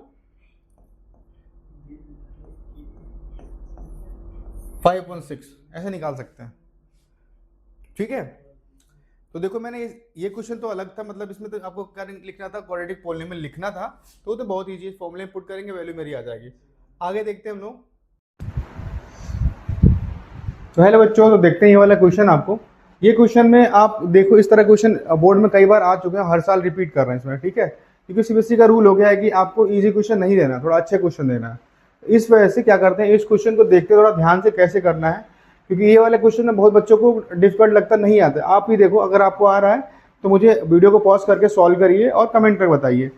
5/6 ऐसे निकाल सकते हैं, ठीक है। तो देखो मैंने ये क्वेश्चन तो अलग था, मतलब इसमें तो आपको क्या लिखना था, क्वाड्रेटिक पॉलिनोमियल लिखना था, तो बहुत इजी, फॉर्मूले पुट करेंगे वैल्यू मेरी आ जाएगी। आगे देखते हैं हम लोग। तो हेलो बच्चों, तो देखते हैं ये वाला क्वेश्चन आपको, ये क्वेश्चन में आप देखो इस तरह क्वेश्चन बोर्ड में कई बार आ चुके हैं, हर साल रिपीट कर रहे हैं इसमें, ठीक है, क्योंकि सीबीएसई का रूल हो गया है कि आपको इजी क्वेश्चन नहीं देना, थोड़ा अच्छे क्वेश्चन देना है। इस वजह से क्या करते हैं, इस क्वेश्चन को देखते थोड़ा ध्यान से कैसे करना है, क्योंकि ये वाले क्वेश्चन में बहुत बच्चों को डिफिकल्ट लगता नहीं आता। आप ही देखो, अगर आपको आ रहा है तो मुझे वीडियो को पॉज करके सॉल्व करिए और कमेंट कर बताइए।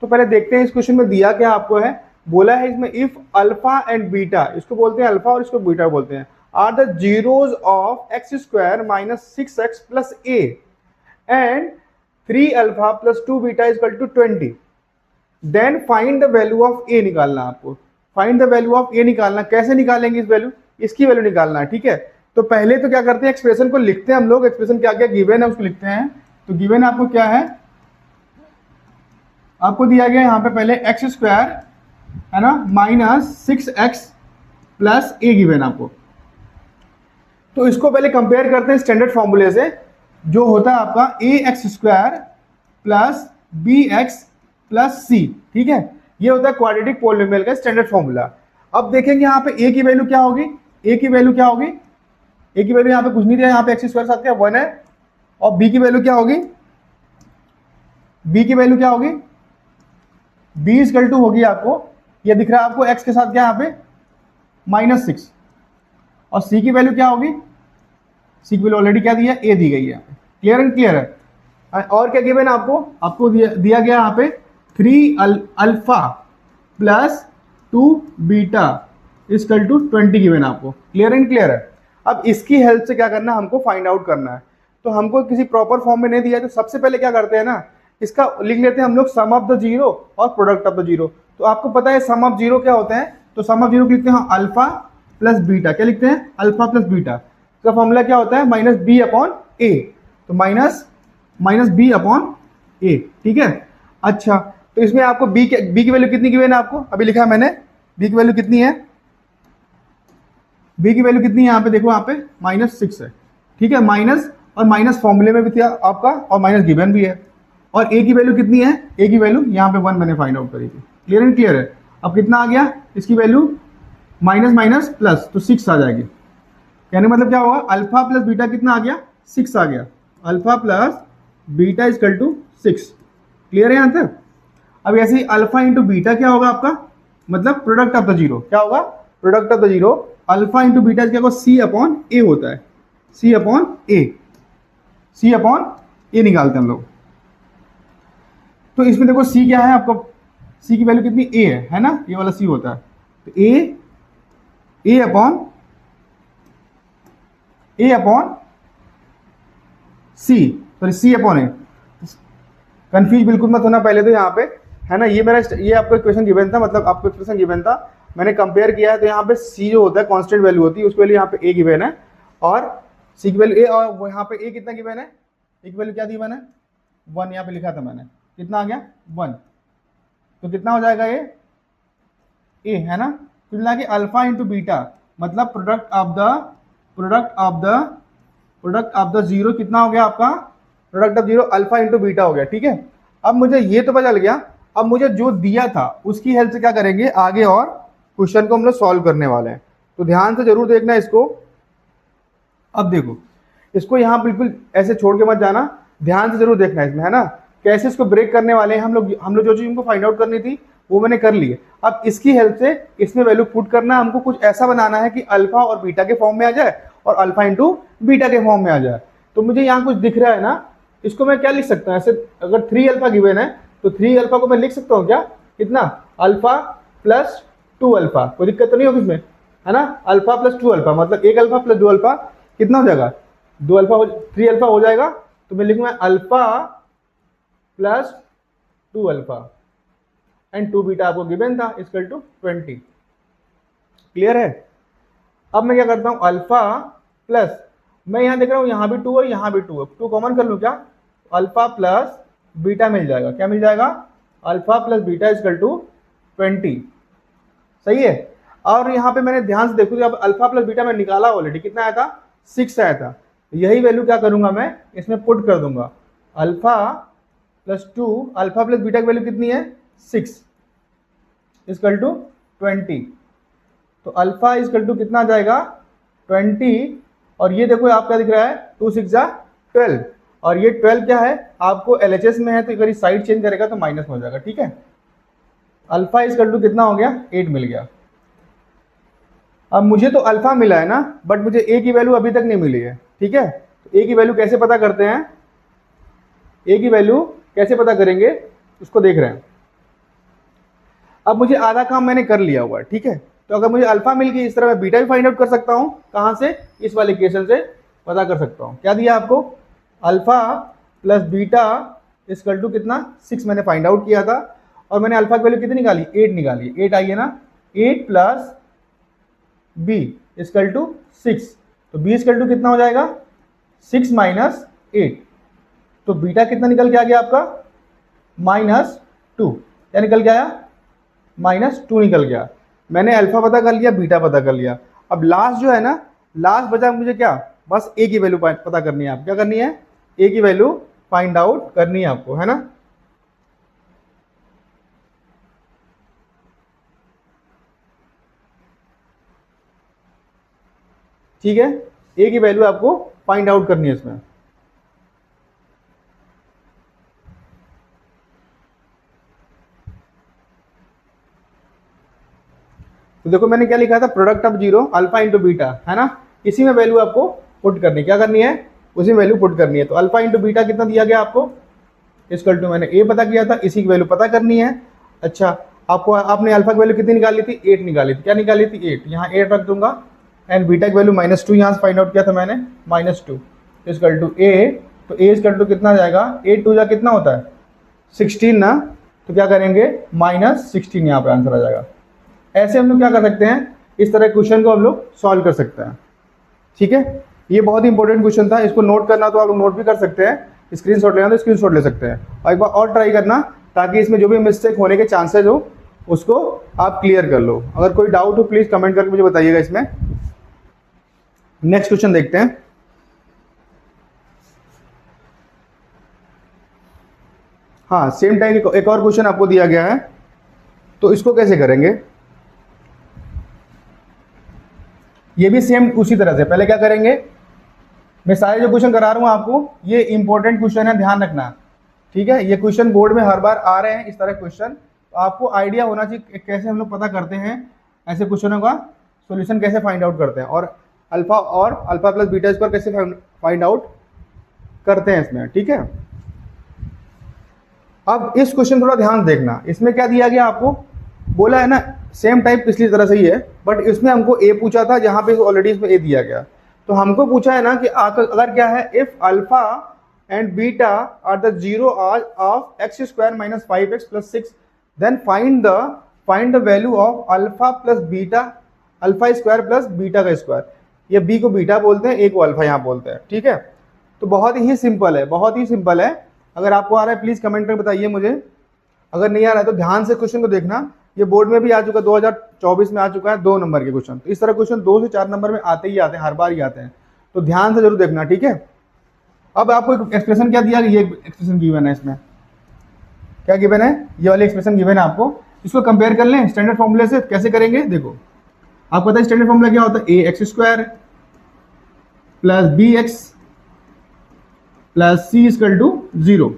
तो पहले देखते हैं इस क्वेश्चन में दिया क्या आपको है, बोला है इसमें इफ अल्फा एंड बीटा, इसको बोलते हैं अल्फा और इसको बीटा बोलते हैं, are the zeros of x² - 6x + a and 3α + 2β = 20, then find the value of a निकालना आपको, find the value of a निकालना। कैसे निकालेंगे इस वैल्यू, इसकी वैल्यू निकालना है, ठीक है। तो पहले तो क्या करते हैं, एक्सप्रेशन को लिखते हैं हम लोग, एक्सप्रेशन क्या क्या गिवन है उसको लिखते हैं। तो गिवन आपको क्या है, आपको दिया गया यहाँ पे पहले x² है ना -6x + a गिवन आपको। तो इसको पहले कंपेयर करते हैं स्टैंडर्ड फॉर्मूले से, जो होता है आपका ax² + bx + c, ठीक है, ये होता है क्वाड्रेटिक पॉलिनोमियल का स्टैंडर्ड फॉर्मूला। अब देखेंगे यहाँ पे a की वैल्यू क्या होगी, a की वैल्यू क्या होगी, a की वैल्यू यहाँ पे कुछ नहीं दिया, यहाँ पे x² साथ क्या 1 है, और b की वैल्यू क्या होगी, b की वैल्यू क्या होगी, b = होगी आपको, ये दिख रहा है आपको x के साथ क्या यहाँ पे -6, और c की वैल्यू क्या होगी, c की वैल्यू ऑलरेडी क्या दिया, a दी गई है, क्लियर एंड क्लियर है। और क्या गिवन है आपको दिया गया यहाँ पे 3α + 2β = 20 गिवन आपको, क्लियर एंड क्लियर है। अब इसकी हेल्प से क्या करना है, हमको फाइंड आउट करना है। तो हमको किसी प्रॉपर फॉर्म में नहीं दिया, तो सबसे पहले क्या करते हैं ना, इसका लिख लेते हैं हम लोग सम ऑफ द जीरो और प्रोडक्ट ऑफ द जीरो। तो आपको पता है सम ऑफ जीरो क्या होता है, तो सम ऑफ जीरो लिखते हैं अल्फा प्लस बीटा, क्या लिखते हैं, अल्फा प्लस बीटा का फॉर्मूला क्या होता है, -b/a, तो माइनस b/a, ठीक है। अच्छा, तो इसमें आपको b की वैल्यू कितनी गिवन है, आपको अभी लिखा है मैंने, b की वैल्यू कितनी है, b की वैल्यू कितनी है यहाँ पे देखो, यहाँ पे -6 है, ठीक है, माइनस और माइनस फॉर्मूले में भी था आपका, और माइनस गिवन भी है। और a की वैल्यू कितनी है, a की वैल्यू यहाँ पे 1 मैंने फाइंड आउट करी थी, क्लियर एंड क्लियर है। अब कितना आ गया, इसकी वैल्यू माइनस प्लस, तो 6 आ जाएगी, कहने मतलब क्या होगा, अल्फा प्लस बीटा कितना आ गया, 6 आ गया, अल्फा प्लस बीटा = 6, क्लियर है यहाँ तक। अब ऐसे ही अल्फा इंटू बीटा क्या होगा आपका, मतलब प्रोडक्ट ऑफ द जीरो, क्या होगा, product of the zero, alpha into beta क्या होगा, c/a होता है, c/a निकालते हैं हम लोग। तो इसमें देखो सी क्या है आपका, सी की वैल्यू कितनी, ए है ना, ये वाला सी होता है, तो ए अपॉन सी, सॉरी सी अपॉन ए। कंफ्यूज बिल्कुल मत होना पहले तो यहाँ पे, है ना, ये मेरा ये आपको इक्वेशन गिवन था, मतलब आपको इक्वेशन गिवन था, मैंने कंपेयर किया है, तो यहाँ पे सी जो होता है कांस्टेंट वैल्यू होती है, उसकी वैल्यू यहाँ पे ए गिवन है, और सी की वैल्यू ए, और वो यहाँ पे ए कितना गिवन है, ए की वैल्यू क्या गिवन है, 1 यहाँ पे लिखा था मैंने, कितना आ गया 1, तो कितना हो जाएगा ये ए, है ना, तो मिला के अल्फा इंटू बीटा, मतलब प्रोडक्ट ऑफ द जीरो कितना हो गया आपका, product of zero alpha into beta हो गया, ठीक है। अब मुझे ये तो पता चल गया, अब मुझे जो दिया था उसकी हेल्प से क्या करेंगे आगे, और क्वेश्चन को हम लोग सॉल्व करने वाले हैं, तो ध्यान से जरूर देखना इसको। अब देखो इसको यहाँ बिल्कुल ऐसे छोड़ के मत जाना, ध्यान से जरूर देखना इसमें, है ना, कैसे इसको ब्रेक करने वाले हैं हम लोग जो चीज हमको फाइंड आउट करनी थी वो मैंने कर ली है। अब इसकी हेल्प से इसमें वैल्यू पुट करना, हमको कुछ ऐसा बनाना है कि अल्फा और बीटा के फॉर्म में आ जाए और अल्फा इंटू बीटा के फॉर्म में आ जाए। तो मुझे यहाँ कुछ दिख रहा है ना, इसको मैं क्या लिख सकता हूँ ऐसे, अगर 3 अल्फा गिवन है तो 3 अल्फा को मैं लिख सकता हूँ क्या, कितना, अल्फा प्लस 2 अल्फा, कोई दिक्कत तो नहीं होगी इसमें, है ना, अल्फा प्लस 2 अल्फा मतलब 1 अल्फा प्लस 2 अल्फा कितना हो जाएगा, 2 अल्फा 3 अल्फा हो जाएगा, तो मैं लिखूंगा alpha plus 2 alpha and 2 beta आपको गिवन था इक्वल टू 20। क्लियर है। अब मैं क्या करता हूं, अल्फा प्लस, मैं यहां देख रहा हूं यहां भी 2 और यहां भी 2 है, 2 कॉमन कर लूं क्या, अल्फा प्लस बीटा मिल जाएगा, क्या मिल जाएगा, alpha plus beta equal to 20, सही है। और यहां पे मैंने ध्यान से देखो, जब अल्फा प्लस बीटा में निकाला ऑलरेडी, कितना आया था 6 आया था, यही वैल्यू क्या करूंगा मैं इसमें पुट कर दूंगा, alpha plus 2, alpha plus beta की वैल्यू कितनी है 6 इक्वल टू 20, तो अल्फा इक्वल टू कितना आ जाएगा 20, और ये देखो आप क्या दिख रहा है 2 6 जा 12, और ये 12 क्या है आपको LHS में है, तो अगर साइड चेंज करेगा तो माइनस में हो जाएगा, ठीक है। अल्फा इक्वल टू कितना हो गया 8 मिल गया। अब मुझे तो अल्फा मिला है ना, बट मुझे ए की वैल्यू अभी तक नहीं मिली है, ठीक है। तो ए की वैल्यू कैसे पता करते हैं, ए की वैल्यू कैसे पता करेंगे उसको देख रहे हैं। अब मुझे आधा काम मैंने कर लिया हुआ है, ठीक है, तो अगर मुझे अल्फा मिल गई, इस तरह मैं बीटा भी फाइंड आउट कर सकता हूं, कहां से, इस वाले इक्वेशन से पता कर सकता हूं। क्या दिया आपको, alpha plus beta equal to कितना 6 मैंने फाइंड आउट किया था, और मैंने अल्फा की वैल्यू कितनी निकाली 8 निकाली, 8 आई है ना, 8 प्लस बी इक्वल टू 6, तो बी इक्वल टू कितना हो जाएगा 6 माइनस 8, तो बीटा कितना निकल के आ गया आपका -2, क्या निकल के आया -2 निकल गया। मैंने अल्फा पता कर लिया, बीटा पता कर लिया, अब लास्ट जो है ना, लास्ट बचा मुझे क्या, बस ए की वैल्यू पता करनी है, आप क्या करनी है, ए की वैल्यू फाइंड आउट करनी है आपको, है ना। ठीक है, ए की वैल्यू आपको फाइंड आउट करनी है इसमें। तो देखो मैंने क्या लिखा था, product of zero alpha into beta, है ना, इसी में वैल्यू आपको पुट करनी, क्या करनी है, उसी में वैल्यू पुट करनी है। तो अल्फा इंटू बीटा कितना दिया गया आपको इक्वल टू, मैंने ए पता किया था, इसी की वैल्यू पता करनी है। अच्छा, आपको आपने अल्फा की वैल्यू कितनी निकाली थी 8 निकाली थी, क्या निकाली थी 8, यहाँ 8 रख दूंगा, एंड बीटा की वैल्यू -2 यहाँ से फाइंड आउट किया था मैंने, -2 इक्वल टू ए, तो ए इक्वल टू कितना जाएगा, 8 2 जा कितना होता है 16 ना, तो क्या करेंगे -16 यहाँ पे आंसर आ जाएगा। ऐसे हम लोग क्या कर सकते हैं, इस तरह क्वेश्चन को हम लोग सॉल्व कर सकते हैं, ठीक है। ये बहुत ही इंपॉर्टेंट क्वेश्चन था, इसको नोट करना तो आप लोग नोट भी कर सकते हैं, स्क्रीनशॉट लेना तो स्क्रीनशॉट ले सकते हैं, और एक बार और ट्राई करना, ताकि इसमें जो भी मिस्टेक होने के चांसेस हो उसको आप क्लियर कर लो। अगर कोई डाउट हो प्लीज कमेंट करके मुझे बताइएगा इसमें। नेक्स्ट क्वेश्चन देखते हैं। हाँ, सेम टाइम एक और क्वेश्चन आपको दिया गया है, तो इसको कैसे करेंगे, ये भी सेम उसी तरह से। पहले क्या करेंगे, मैं सारे जो क्वेश्चन करा रहा हूँ आपको, ये इंपॉर्टेंट क्वेश्चन है, ध्यान रखना, ठीक है। ये क्वेश्चन बोर्ड में हर बार आ रहे हैं इस तरह क्वेश्चन, तो आपको आइडिया होना चाहिए कैसे हम लोग पता करते हैं ऐसे क्वेश्चनों का सॉल्यूशन कैसे फाइंड आउट करते हैं, और अल्फा प्लस बीटा स्क्वायर कैसे फाइंड आउट करते हैं इसमें, ठीक है। अब इस क्वेश्चन थोड़ा ध्यान से देखना, इसमें क्या दिया गया आपको, बोला है ना सेम टाइप पिछली तरह से ही है, बट इसमें हमको ए पूछा था, जहां पे ऑलरेडी इसमें ए दिया गया। तो हमको पूछा है ना कि अगर क्या है, if alpha and beta are the zero of X square minus 5x plus 6, then find the value of alpha plus beta, alpha square plus beta का स्क्वायर। ये बी को बीटा बोलते हैं, ए को अल्फा यहाँ बोलते हैं, ठीक है। तो बहुत ही सिंपल है, बहुत ही सिंपल है। अगर आपको आ रहा है प्लीज कमेंट में बताइए मुझे, अगर नहीं आ रहा है तो ध्यान से क्वेश्चन को देखना। ये बोर्ड में भी आ चुका है, 2024 में आ चुका है 2 नंबर के क्वेश्चन। तो इस तरह क्वेश्चन 2 से 4 नंबर में आते ही आते हैं, हर बार ही आते हैं, तो ध्यान से जरूर देखना, ठीक है। अब आपको एक एक्सप्रेशन क्या दिया, ये एक्सप्रेशन गिवन है, इसमें क्या गिवन है, ये वाली एक्सप्रेशन गिवन है आपको। इसको कंपेयर कर लें स्टैंडर्ड फॉर्मूले से, कैसे करेंगे देखो। आपको पता है स्टैंडर्ड फॉर्मूला क्या होता है, A X square plus B X plus C equal to 0।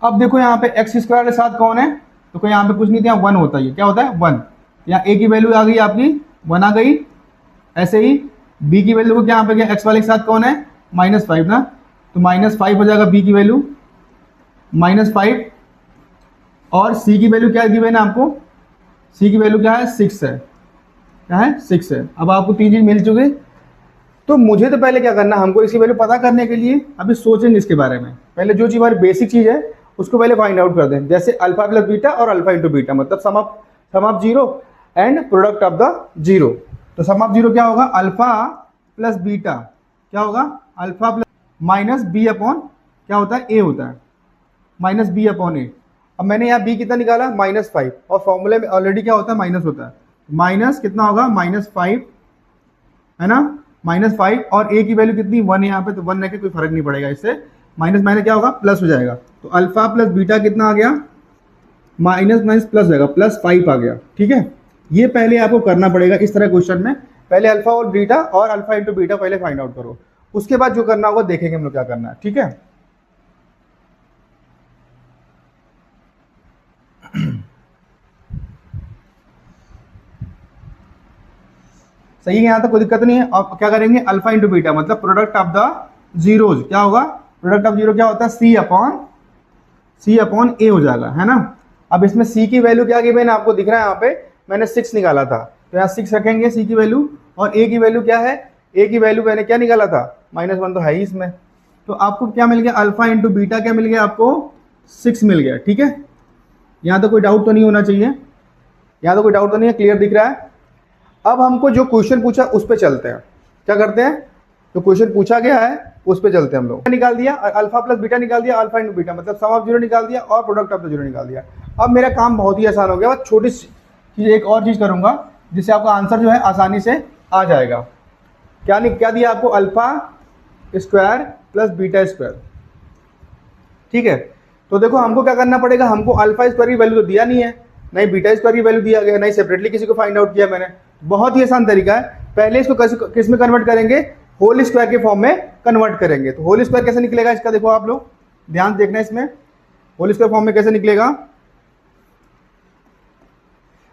अब देखो यहाँ पे एक्स स्क्वायर के साथ कौन है, तो कोई यहाँ पे कुछ नहीं था, 1 होता है, क्या होता है 1। यहाँ ए की वैल्यू आ गई आपकी 1 आ गई। ऐसे ही बी की वैल्यू को क्या यहाँ पे, एक्स वाले के साथ कौन है, -5 ना, तो -5 हो जाएगा बी की वैल्यू, -5। और सी की वैल्यू क्या गिवन है आपको, सी की वैल्यू क्या है 6 है, क्या है 6 है। अब आपको 3 चीज मिल चुकी। तो मुझे तो पहले क्या करना, हमको इसकी वैल्यू पता करने के लिए अभी सोचेंगे इसके बारे में। पहले जो चीज हमारी बेसिक चीज है उसको पहले फाइंड आउट कर दें, जैसे अल्फा प्लस बीटा और अल्फा इंटू बीटा, मतलब sum of zero and product of the zero. तो सम ऑफ जीरो क्या होगा, अल्फा प्लस बीटा क्या होगा, alpha plus minus B upon क्या होता है, ए होता है, माइनस बी अपॉन ए। अब मैंने यहाँ बी कितना निकाला, -5, और फॉर्मूले में ऑलरेडी क्या होता है, माइनस होता है। माइनस कितना होगा, -5 है ना, -5, और ए की वैल्यू कितनी 1 है यहाँ पे, तो 1 रखे कोई फर्क नहीं पड़ेगा इससे, माइनस माइनस क्या होगा, प्लस हो जाएगा। तो अल्फा प्लस बीटा कितना आ गया, माइनस माइनस प्लस हो जाएगा, +5 आ गया, ठीक है। ये पहले आपको करना पड़ेगा इस तरह क्वेश्चन में, पहले अल्फा और बीटा और अल्फा इंटू बीटा पहले फाइंड आउट करो, उसके बाद जो करना होगा देखेंगे हम लोग क्या करना है, ठीक है। सही है, यहाँ तक कोई दिक्कत नहीं है। अब क्या करेंगे, अल्फा इंटू बीटा मतलब प्रोडक्ट ऑफ द जीरोज, क्या होगा, प्रोडक्ट ऑफ जीरो क्या होता है, सी अपॉन ए हो जाएगा, है ना। अब इसमें सी की वैल्यू क्या गिवन है आपको दिख रहा है, यहाँ पे मैंने 6 निकाला था, तो यहाँ 6 रखेंगे सी की वैल्यू। और ए की वैल्यू क्या है, ए की वैल्यू मैंने क्या निकाला था, -1 तो है ही इसमें। तो आपको क्या मिल गया, अल्फा इंटू बीटा क्या मिल गया आपको, 6 मिल गया, ठीक है। यहाँ तो कोई डाउट तो नहीं होना चाहिए, यहाँ तो कोई डाउट तो नहीं है, क्लियर दिख रहा है। अब हमको जो क्वेश्चन पूछा उस पर चलते हैं, क्या करते हैं, जो क्वेश्चन पूछा गया है उस पर चलते हैं हम लोग। निकाल दिया अल्फा प्लस बीटा, निकाल दिया अल्फा इंटू बीटा मतलब सम ऑफ जीरो निकाल दिया, और प्रोडक्ट ऑफ द जीरो निकाल दिया। अब मेरा काम बहुत ही आसान हो गया, बस छोटी चीज एक और चीज करूंगा जिससे आपका आंसर जो है आसानी से आ जाएगा। क्या दिया आपको, alpha square plus beta square, ठीक है। तो देखो हमको क्या करना पड़ेगा, हमको अल्फा स्क्वायर की वैल्यू तो दिया नहीं है, नहीं बीटा स्क्वायर की वैल्यू दिया गया, नहीं सेपरेटली किसी को फाइंड आउट किया मैंने। बहुत ही आसान तरीका है, पहले इसको किस में कन्वर्ट करेंगे, होल स्क्वायर के फॉर्म में कन्वर्ट करेंगे। तो होल स्क्वायर कैसे निकलेगा इसका, देखो आप लोग ध्यान देखना, इसमें होल स्क्वायर फॉर्म में कैसे निकलेगा।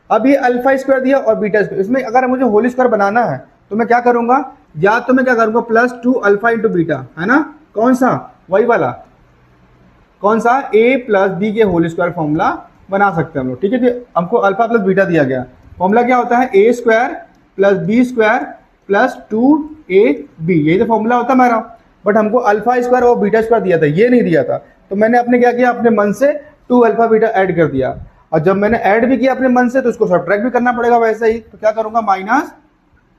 अब ये अल्फा स्क्वायर दिया और बीटा स्क्वायर, इसमें अगर मुझे होल स्क्वायर बनाना है तो मैं क्या करूंगा, या तो मैं क्या करूंगा +2 अल्फा इंटू बीटा, है ना, कौन सा, वही वाला, कौन सा, a प्लस बी के होल स्क्वायर फॉर्मूला बना सकते हैं हम लोग, ठीक है। कि हमको अल्फा प्लस बीटा दिया गया, फॉर्मूला क्या होता है, a square plus B square plus 2ab, यही तो फॉर्मूला होता है हमारा। बट हमको अल्फा स्क्वायर और बीटा स्क्वायर दिया था, ये नहीं दिया था, तो मैंने अपने क्या किया, अपने मन से 2 अल्फा बीटा ऐड कर दिया। और जब मैंने ऐड भी किया अपने मन से तो उसको सब्ट्रैक्ट भी करना पड़ेगा वैसे ही, तो क्या करूंगा,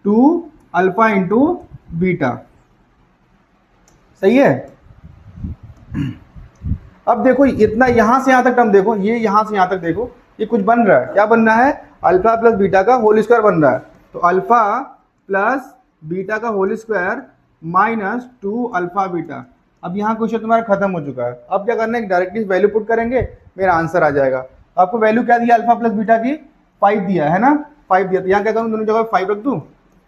-2 अल्फा इंटू बीटा, सही है। अब देखो इतना यहां से यहां तक टर्म देखो, ये यहां से यहां तक देखो, ये कुछ बन रहा है, क्या बन रहा है, अल्फा प्लस बीटा का होल स्क्वायर बन रहा है। तो अल्फा प्लस बीटा का होल स्क्वायर -2 अल्फा बीटा। अब यहाँ क्वेश्चन तुम्हारा खत्म हो चुका है। अब क्या करना है, डायरेक्टली वैल्यू पुट करेंगे, मेरा आंसर आ जाएगा। आपको वैल्यू क्या दिया अल्फा प्लस बीटा की, 5 दिया है ना, 5 दिया। तो यहाँ क्या करूँ, दोनों जगह 5 रख दूँ,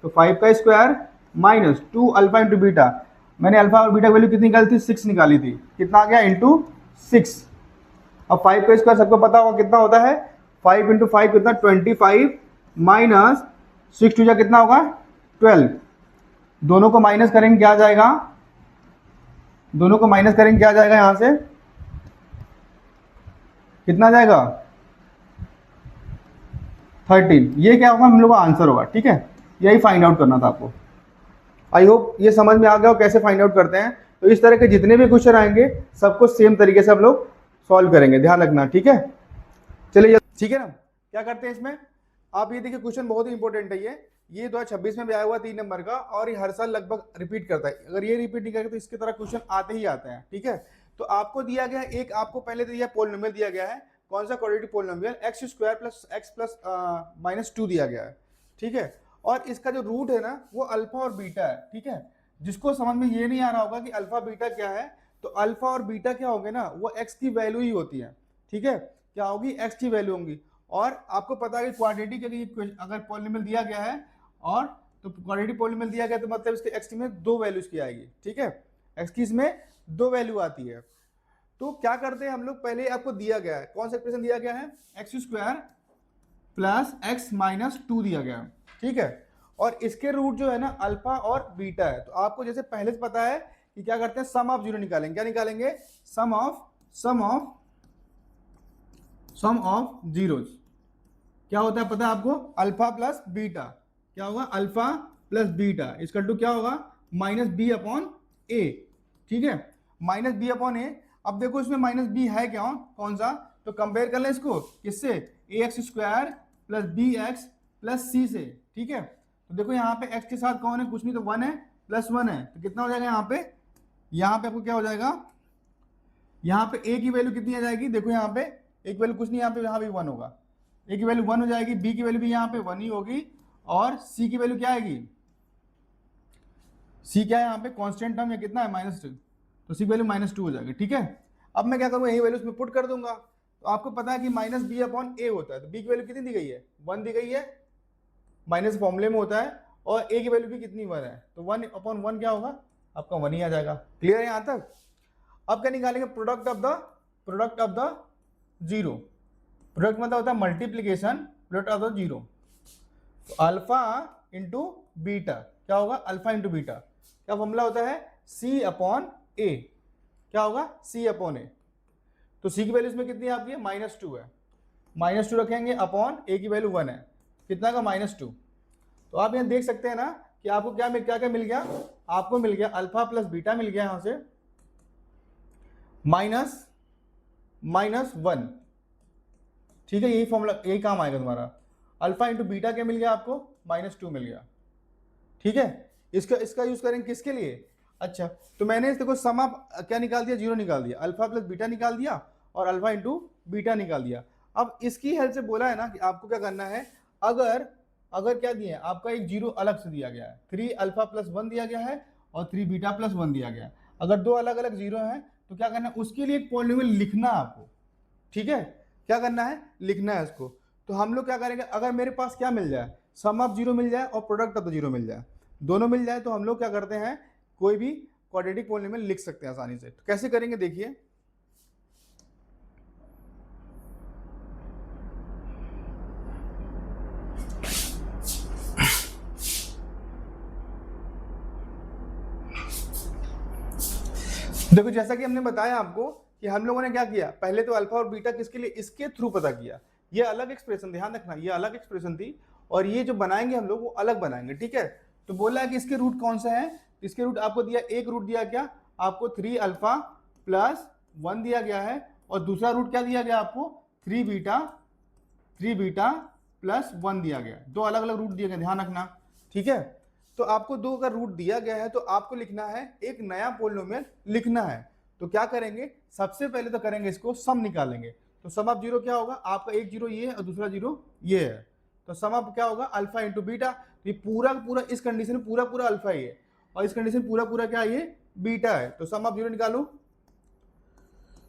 तो 5 का स्क्वायर -2 अल्फा इंटू बीटा। मैंने अल्फा और बीटा वैल्यू कितनी निकाली थी, 6 निकाली थी, कितना आ गया, इंटू 6। अब 5 का स्क्वायर सबको पता होगा कितना होता है, 5 इंटू 5 कितना, 25 माइनस 6 टू जा कितना होगा, 12। दोनों को माइनस करेंगे क्या आ जाएगा, दोनों को माइनस करेंगे क्या आ जाएगा यहाँ से, कितना आ जाएगा 13। ये क्या होगा हम लोग का आंसर होगा, ठीक है। यही फाइंड आउट करना था आपको। आई होप ये समझ में आ गया हो कैसे फाइंड आउट करते हैं। तो इस तरह के जितने भी क्वेश्चन आएंगे सबको सेम तरीके से हम लोग सॉल्व करेंगे, ध्यान रखना, ठीक है। चलिए ठीक है ना, क्या करते हैं इसमें, आप ये देखिए क्वेश्चन बहुत ही इंपॉर्टेंट है ये 2026 में भी आया हुआ 3 नंबर का, और ये हर साल लगभग रिपीट करता है। अगर ये रिपीट नहीं करेगा तो इसकी तरह क्वेश्चन आते ही आते हैं, ठीक है। तो आपको दिया गया एक, आपको पहले दिया पोलिनोमियल दिया गया है, कौन सा quadratic polynomial, x square plus x plus minus 2 दिया गया है, ठीक है। और इसका जो रूट है ना वो अल्फा और बीटा है, ठीक है। जिसको समझ में ये नहीं आ रहा होगा कि अल्फा बीटा क्या है, तो अल्फा और बीटा क्या होंगे ना, वो एक्स की वैल्यू ही होती है, ठीक है। क्या होगी, एक्स की वैल्यू होंगी। और आपको पता है कि क्वाड्रेटिक अगर पॉलिनोमियल दिया गया है, और तो क्वाड्रेटिक पॉलिनोमियल दिया गया तो मतलब इसके एक्स में दो वैल्यूज की आएगी, ठीक है। एक्स की इसमें दो वैल्यू आती है। तो क्या करते हैं हम लोग, पहले आपको दिया गया है, कौन सा एक्सप्रेशन दिया गया है, X square plus x minus 2 दिया गया है, ठीक है। और इसके रूट जो है ना अल्फा और बीटा है। तो आपको जैसे पहले से पता है कि क्या करते हैं, सम ऑफ जीरो निकालेंगे। क्या निकालेंगे, सम ऑफ जीरोज। क्या होता है पता है आपको, अल्फा प्लस बीटा। क्या होगा, अल्फा प्लस बीटा इसका टू क्या होगा, माइनस बी अपॉन ए, ठीक है, माइनस बी अपॉन ए। अब देखो इसमें माइनस बी है क्या, कौन सा, तो कंपेयर कर लें इसको किससे, A X square plus B X plus C से, ठीक है। तो देखो यहाँ पे x के साथ कौन है, कुछ नहीं तो 1 है, प्लस 1 है, तो कितना हो जाएगा यहाँ पे आपको क्या हो जाएगा, यहाँ पे a की वैल्यू कितनी आ जाएगी, देखो यहाँ पे एक वैल्यू कुछ नहीं, यहाँ भी 1 होगा, a की वैल्यू 1 हो जाएगी, b की वैल्यू भी यहाँ पे 1 ही होगी, और c की वैल्यू क्या आएगी, c क्या है यहाँ पे कांस्टेंट टर्म, या कितना है -2, तो c की वैल्यू -2 हो जाएगी, ठीक है। अब मैं क्या करूँगा, यही वैल्यू इसमें पुट कर दूंगा। तो आपको पता है कि माइनस बी अपॉन ए होता है, तो b की वैल्यू कितनी दी गई है, 1 दी गई है, माइनस फॉर्मूले में होता है, और a की वैल्यू भी कितनी 1 है, तो 1 अपॉन 1 क्या होगा, आपका 1 ही आ जाएगा। क्लियर है यहाँ तक। अब क्या निकालेंगे, product of the zero. Product मतलब होता है multiplication, product of the zero. तो अल्फा इंटू बीटा क्या होगा, अल्फा इंटू बीटा क्या फॉर्मूला होता है, सी अपॉन ए। क्या होगा, सी अपॉन ए। तो सी की वैल्यू इसमें कितनी है आपकी, -2 है, -2 रखेंगे अपॉन ए की वैल्यू 1 है, कितना का, -2। तो आप यहाँ देख सकते हैं ना कि आपको क्या मिल गया, आपको मिल गया अल्फा प्लस बीटा मिल गया, यहां से -1, ठीक है। यही फॉर्मूला, यही काम आएगा तुम्हारा। अल्फा इंटू बीटा क्या मिल गया आपको, -2 मिल गया, ठीक है। इसका यूज करेंगे किसके लिए, अच्छा, तो मैंने देखो सम ऑफ क्या निकाल दिया, जीरो निकाल दिया, अल्फा प्लस बीटा निकाल दिया, और अल्फा इंटू बीटा निकाल दिया। अब इसकी हेल्प से बोला है ना कि आपको क्या करना है, अगर क्या दिया है, आपका एक जीरो अलग से दिया गया है, 3 अल्फा प्लस 1 दिया गया है, और 3 बीटा प्लस 1 दिया गया है। अगर दो अलग अलग जीरो हैं तो क्या करना है, उसके लिए एक पॉलिनोमियल लिखना आपको, ठीक है। क्या करना है, लिखना है इसको। तो हम लोग क्या करेंगे, अगर मेरे पास क्या मिल जाए, सम ऑफ जीरो मिल जाए और प्रोडक्ट ऑफ द जीरो मिल जाए, दोनों मिल जाए, तो हम लोग क्या करते हैं, कोई भी क्वाड्रेटिक पॉलिनोमियल लिख सकते हैं आसानी से। तो कैसे करेंगे देखिए, देखो जैसा कि हमने बताया आपको कि हम लोगों ने क्या किया, पहले तो अल्फा और बीटा किसके लिए, इसके थ्रू पता किया। ये अलग एक्सप्रेशन, ध्यान रखना, ये अलग एक्सप्रेशन थी, और ये जो बनाएंगे हम लोग वो अलग बनाएंगे, ठीक है। तो बोला है कि इसके रूट कौन सा है, इसके रूट आपको दिया, एक रूट दिया क्या आपको, 3 अल्फा प्लस 1 दिया गया है, और दूसरा रूट क्या दिया गया आपको, 3 बीटा प्लस 1 दिया गया। दो अलग अलग रूट दिए गए, ध्यान रखना, ठीक है। तो आपको दो का रूट दिया गया है, तो आपको लिखना है, एक नया पोलिनोमियल लिखना है। तो क्या करेंगे, सबसे पहले तो करेंगे इसको सम निकालेंगे। तो सम ऑफ जीरो क्या होगा, आपका एक जीरो ये है और दूसरा जीरो ये है, तो सम ऑफ क्या होगा, अल्फा इंटू बीटा। ये पूरा पूरा इस कंडीशन में पूरा अल्फा ही है, और इस कंडीशन पूरा क्या ये बीटा है। तो सम ऑफ जीरो निकालो,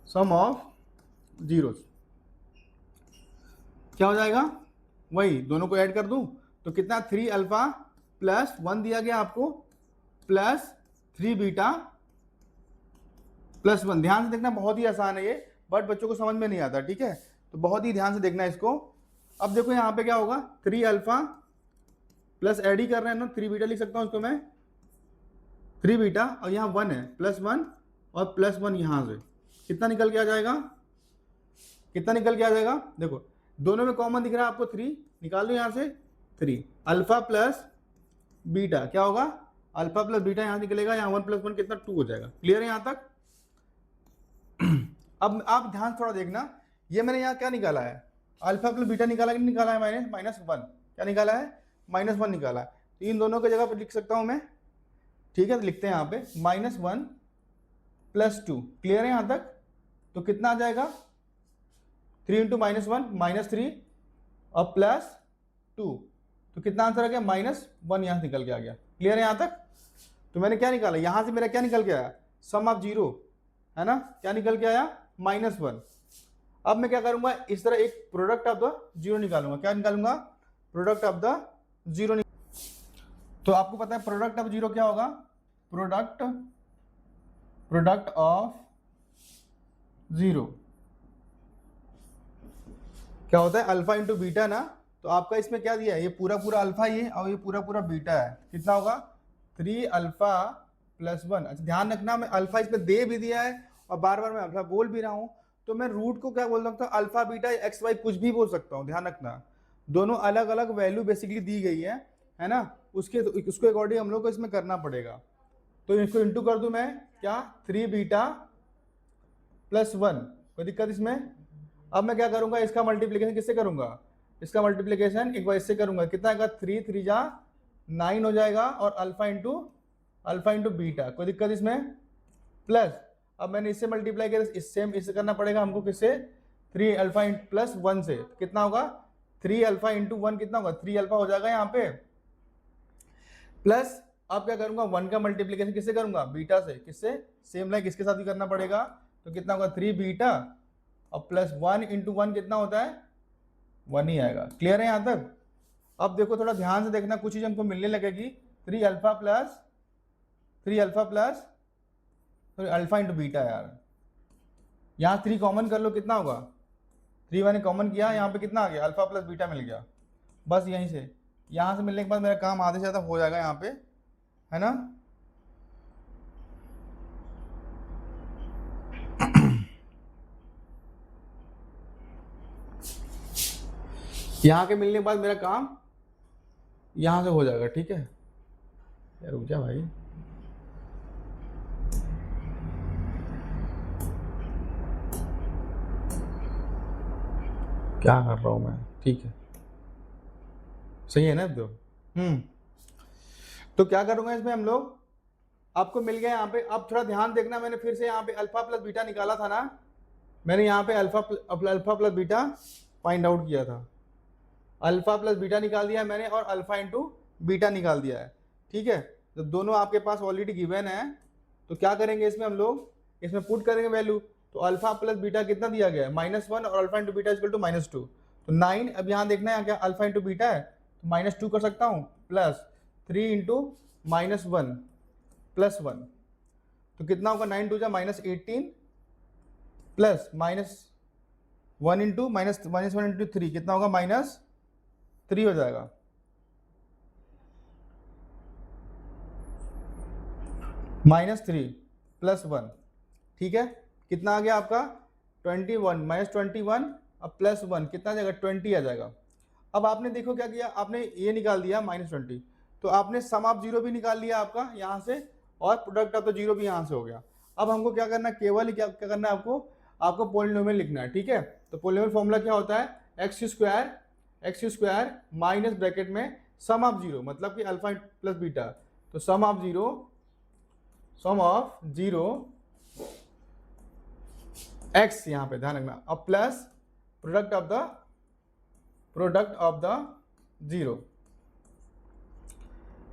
सम ऑफ जीरो क्या हो जाएगा, वही दोनों को ऐड कर दूं तो कितना, 3 अल्फा प्लस 1 दिया गया आपको, प्लस 3 बीटा प्लस 1। ध्यान से देखना, बहुत ही आसान है ये, बट बच्चों को समझ में नहीं आता, ठीक है। तो बहुत ही ध्यान से देखना इसको। अब देखो यहाँ पे क्या होगा, 3 अल्फा प्लस एड ही कर रहे हैं ना, 3 बीटा लिख सकता हूं उसको मैं, 3 बीटा, और यहाँ 1 है, +1 और +1 यहां से कितना निकल के आ जाएगा, कितना निकल के आ जाएगा, देखो दोनों में कॉमन दिख रहा है आपको 3, निकाल दो यहाँ से 3, अल्फा प्लस बीटा क्या होगा, अल्फा प्लस बीटा यहाँ निकलेगा, यहाँ 1 + 1 कितना 2 हो जाएगा। क्लियर है यहाँ तक। अब आप ध्यान थोड़ा देखना, ये मैंने यहाँ क्या निकाला है, अल्फा प्लस बीटा निकाला कि नहीं निकाला है मैंने, -1, क्या निकाला है, -1 निकाला है। तो इन दोनों की जगह पर लिख सकता हूं मैं, ठीक है, तो लिखते हैं यहाँ पे -1 + 2। क्लियर है यहाँ तक। तो कितना आ जाएगा, 3 × -1 -3 और +2, तो कितना आंसर आ गया, -1 यहाँ से निकल के आ गया। क्लियर है यहाँ तक। तो मैंने क्या निकाला, यहाँ से मेरा क्या निकल के आया, सम ऑफ जीरो, है ना, क्या निकल के आया, -1। अब मैं क्या करूंगा, इस तरह एक प्रोडक्ट ऑफ द जीरो निकालूंगा। क्या निकालूंगा, प्रोडक्ट ऑफ द जीरो। तो आपको पता है प्रोडक्ट ऑफ जीरो क्या होगा, प्रोडक्ट ऑफ जीरो क्या होता है, अल्फा इंटू बीटा ना। तो आपका इसमें क्या दिया है, ये पूरा पूरा अल्फा ये और ये पूरा पूरा बीटा है, कितना होगा 3 अल्फा + 1। अच्छा ध्यान रखना, मैं अल्फा इसमें दे भी दिया है और बार बार मैं अल्फा बोल भी रहा हूं, तो मैं रूट को क्या बोल सकता हूँ, अल्फा बीटा एक्स वाई कुछ भी बोल सकता हूँ। ध्यान रखना, दोनों अलग अलग वैल्यू बेसिकली दी गई है ना, उसके अकॉर्डिंग हम लोग को इसमें करना पड़ेगा। तो इसको इंटू कर दूं मैं, क्या 3 बीटा + 1, कोई दिक्कत इसमें। अब मैं क्या करूंगा, इसका मल्टीप्लीकेशन किससे करूंगा, इसका मल्टीप्लीकेशन एक बार इससे करूंगा, कितना आएगा 3 3 जा 9 हो जाएगा, और अल्फा इंटू बीटा, कोई दिक्कत इसमें, प्लस अब मैंने इससे मल्टीप्लाई किया, इससे करना पड़ेगा हमको, किससे, 3 अल्फा + 1 से, कितना होगा 3 अल्फा × 1 कितना होगा, 3 अल्फा हो जाएगा यहाँ पे, प्लस अब क्या करूंगा 1 का मल्टीप्लीकेशन किससे करूंगा, बीटा से, किससे, सेम लाइक इसके साथ भी करना पड़ेगा। तो कितना होगा 3 बीटा और +1 × 1 कितना होता है 1 ही आएगा। क्लियर है यहाँ तक। अब देखो थोड़ा ध्यान से देखना, कुछ चीज हमको मिलने लगेगी, 3 अल्फा × बीटा, यार यहाँ 3 कॉमन कर लो, कितना होगा 3 मैंने कॉमन किया, यहाँ पे कितना आ गया, अल्फा + बीटा मिल गया। बस यहीं से, यहाँ से मिलने के बाद मेरा काम आधे से ज़्यादा हो जाएगा यहाँ पे, है ना। यहाँ के मिलने के बाद मेरा काम यहाँ से हो जाएगा, ठीक है। यार रुक जा भाई, क्या कर रहा हूँ मैं, ठीक है सही है ना। तो क्या करूंगा इसमें, हम लोग आपको मिल गया यहाँ पे। अब थोड़ा ध्यान देखना, मैंने फिर से यहाँ पे अल्फा + बीटा निकाला था ना, मैंने यहाँ पे अल्फा + बीटा फाइंड आउट किया था, अल्फा + बीटा निकाल दिया मैंने, और अल्फा × बीटा निकाल दिया है, ठीक है। तो दोनों आपके पास ऑलरेडी गिवन है, तो क्या करेंगे इसमें हम लोग, इसमें पुट करेंगे वैल्यू। तो अल्फा + बीटा कितना दिया गया है, -1, और अल्फा × बीटा = -2, तो 9। अब यहाँ देखना है क्या, अल्फा × बीटा है तो -2 कर सकता हूँ, प्लस 3 × -1 + 1, तो कितना होगा 9 2 जा -18, प्लस -1 × 3 कितना होगा -3 हो जाएगा, -3 + 1, ठीक है। कितना आ गया आपका 21, -21 और +1 कितना आ जाएगा 20 आ जाएगा। अब आपने देखो क्या किया, आपने ये निकाल दिया -20, तो आपने सम ऑफ जीरो भी निकाल लिया आपका यहाँ से, और प्रोडक्ट ऑफ द जीरो भी यहाँ से हो गया। अब हमको क्या करना है, केवल क्या करना है आपको पॉलिनोमियल लिखना है, ठीक है। तो पॉलिनोमियल फॉर्मूला क्या होता है, x² माइनस ब्रैकेट में सम ऑफ जीरो, मतलब कि अल्फा + बीटा, तो सम ऑफ जीरो x यहाँ पे ध्यान रखना, अब plus product of the zero.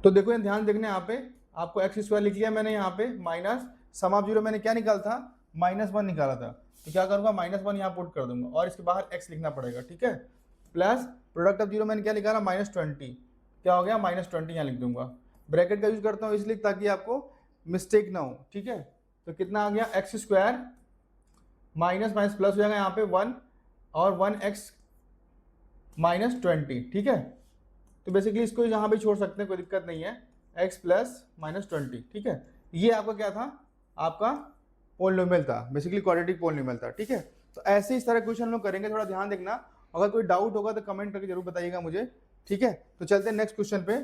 तो देखो ध्यान देखने, यहाँ पे आपको x² लिख लिया मैंने, यहाँ पे माइनस सम ऑफ जीरो मैंने क्या निकाला था, -1 निकाला था, तो क्या करूंगा -1 यहाँ पुट कर दूंगा, और इसके बाहर x लिखना पड़ेगा, ठीक है। प्लस प्रोडक्ट ऑफ जीरो मैंने क्या निकाला -20, क्या हो गया -20 यहाँ लिख दूंगा। ब्रैकेट का यूज करता हूँ इसलिए ताकि आपको मिस्टेक ना हो, ठीक है। तो कितना आ गया x² माइनस प्लस हो जाएगा यहाँ पे 1 और 1x -20, ठीक है। तो बेसिकली इसको यहाँ भी छोड़ सकते हैं, कोई दिक्कत नहीं है, x + -20, ठीक है। ये आपका क्या था, आपका पोलिनोमियल था, बेसिकली क्वाड्रेटिक पोलिनोमियल था, ठीक है। तो ऐसे इस तरह क्वेश्चन लोग करेंगे, थोड़ा ध्यान देखना। अगर कोई डाउट होगा तो कमेंट करके जरूर बताइएगा मुझे, ठीक है। तो चलते हैं नेक्स्ट क्वेश्चन पे।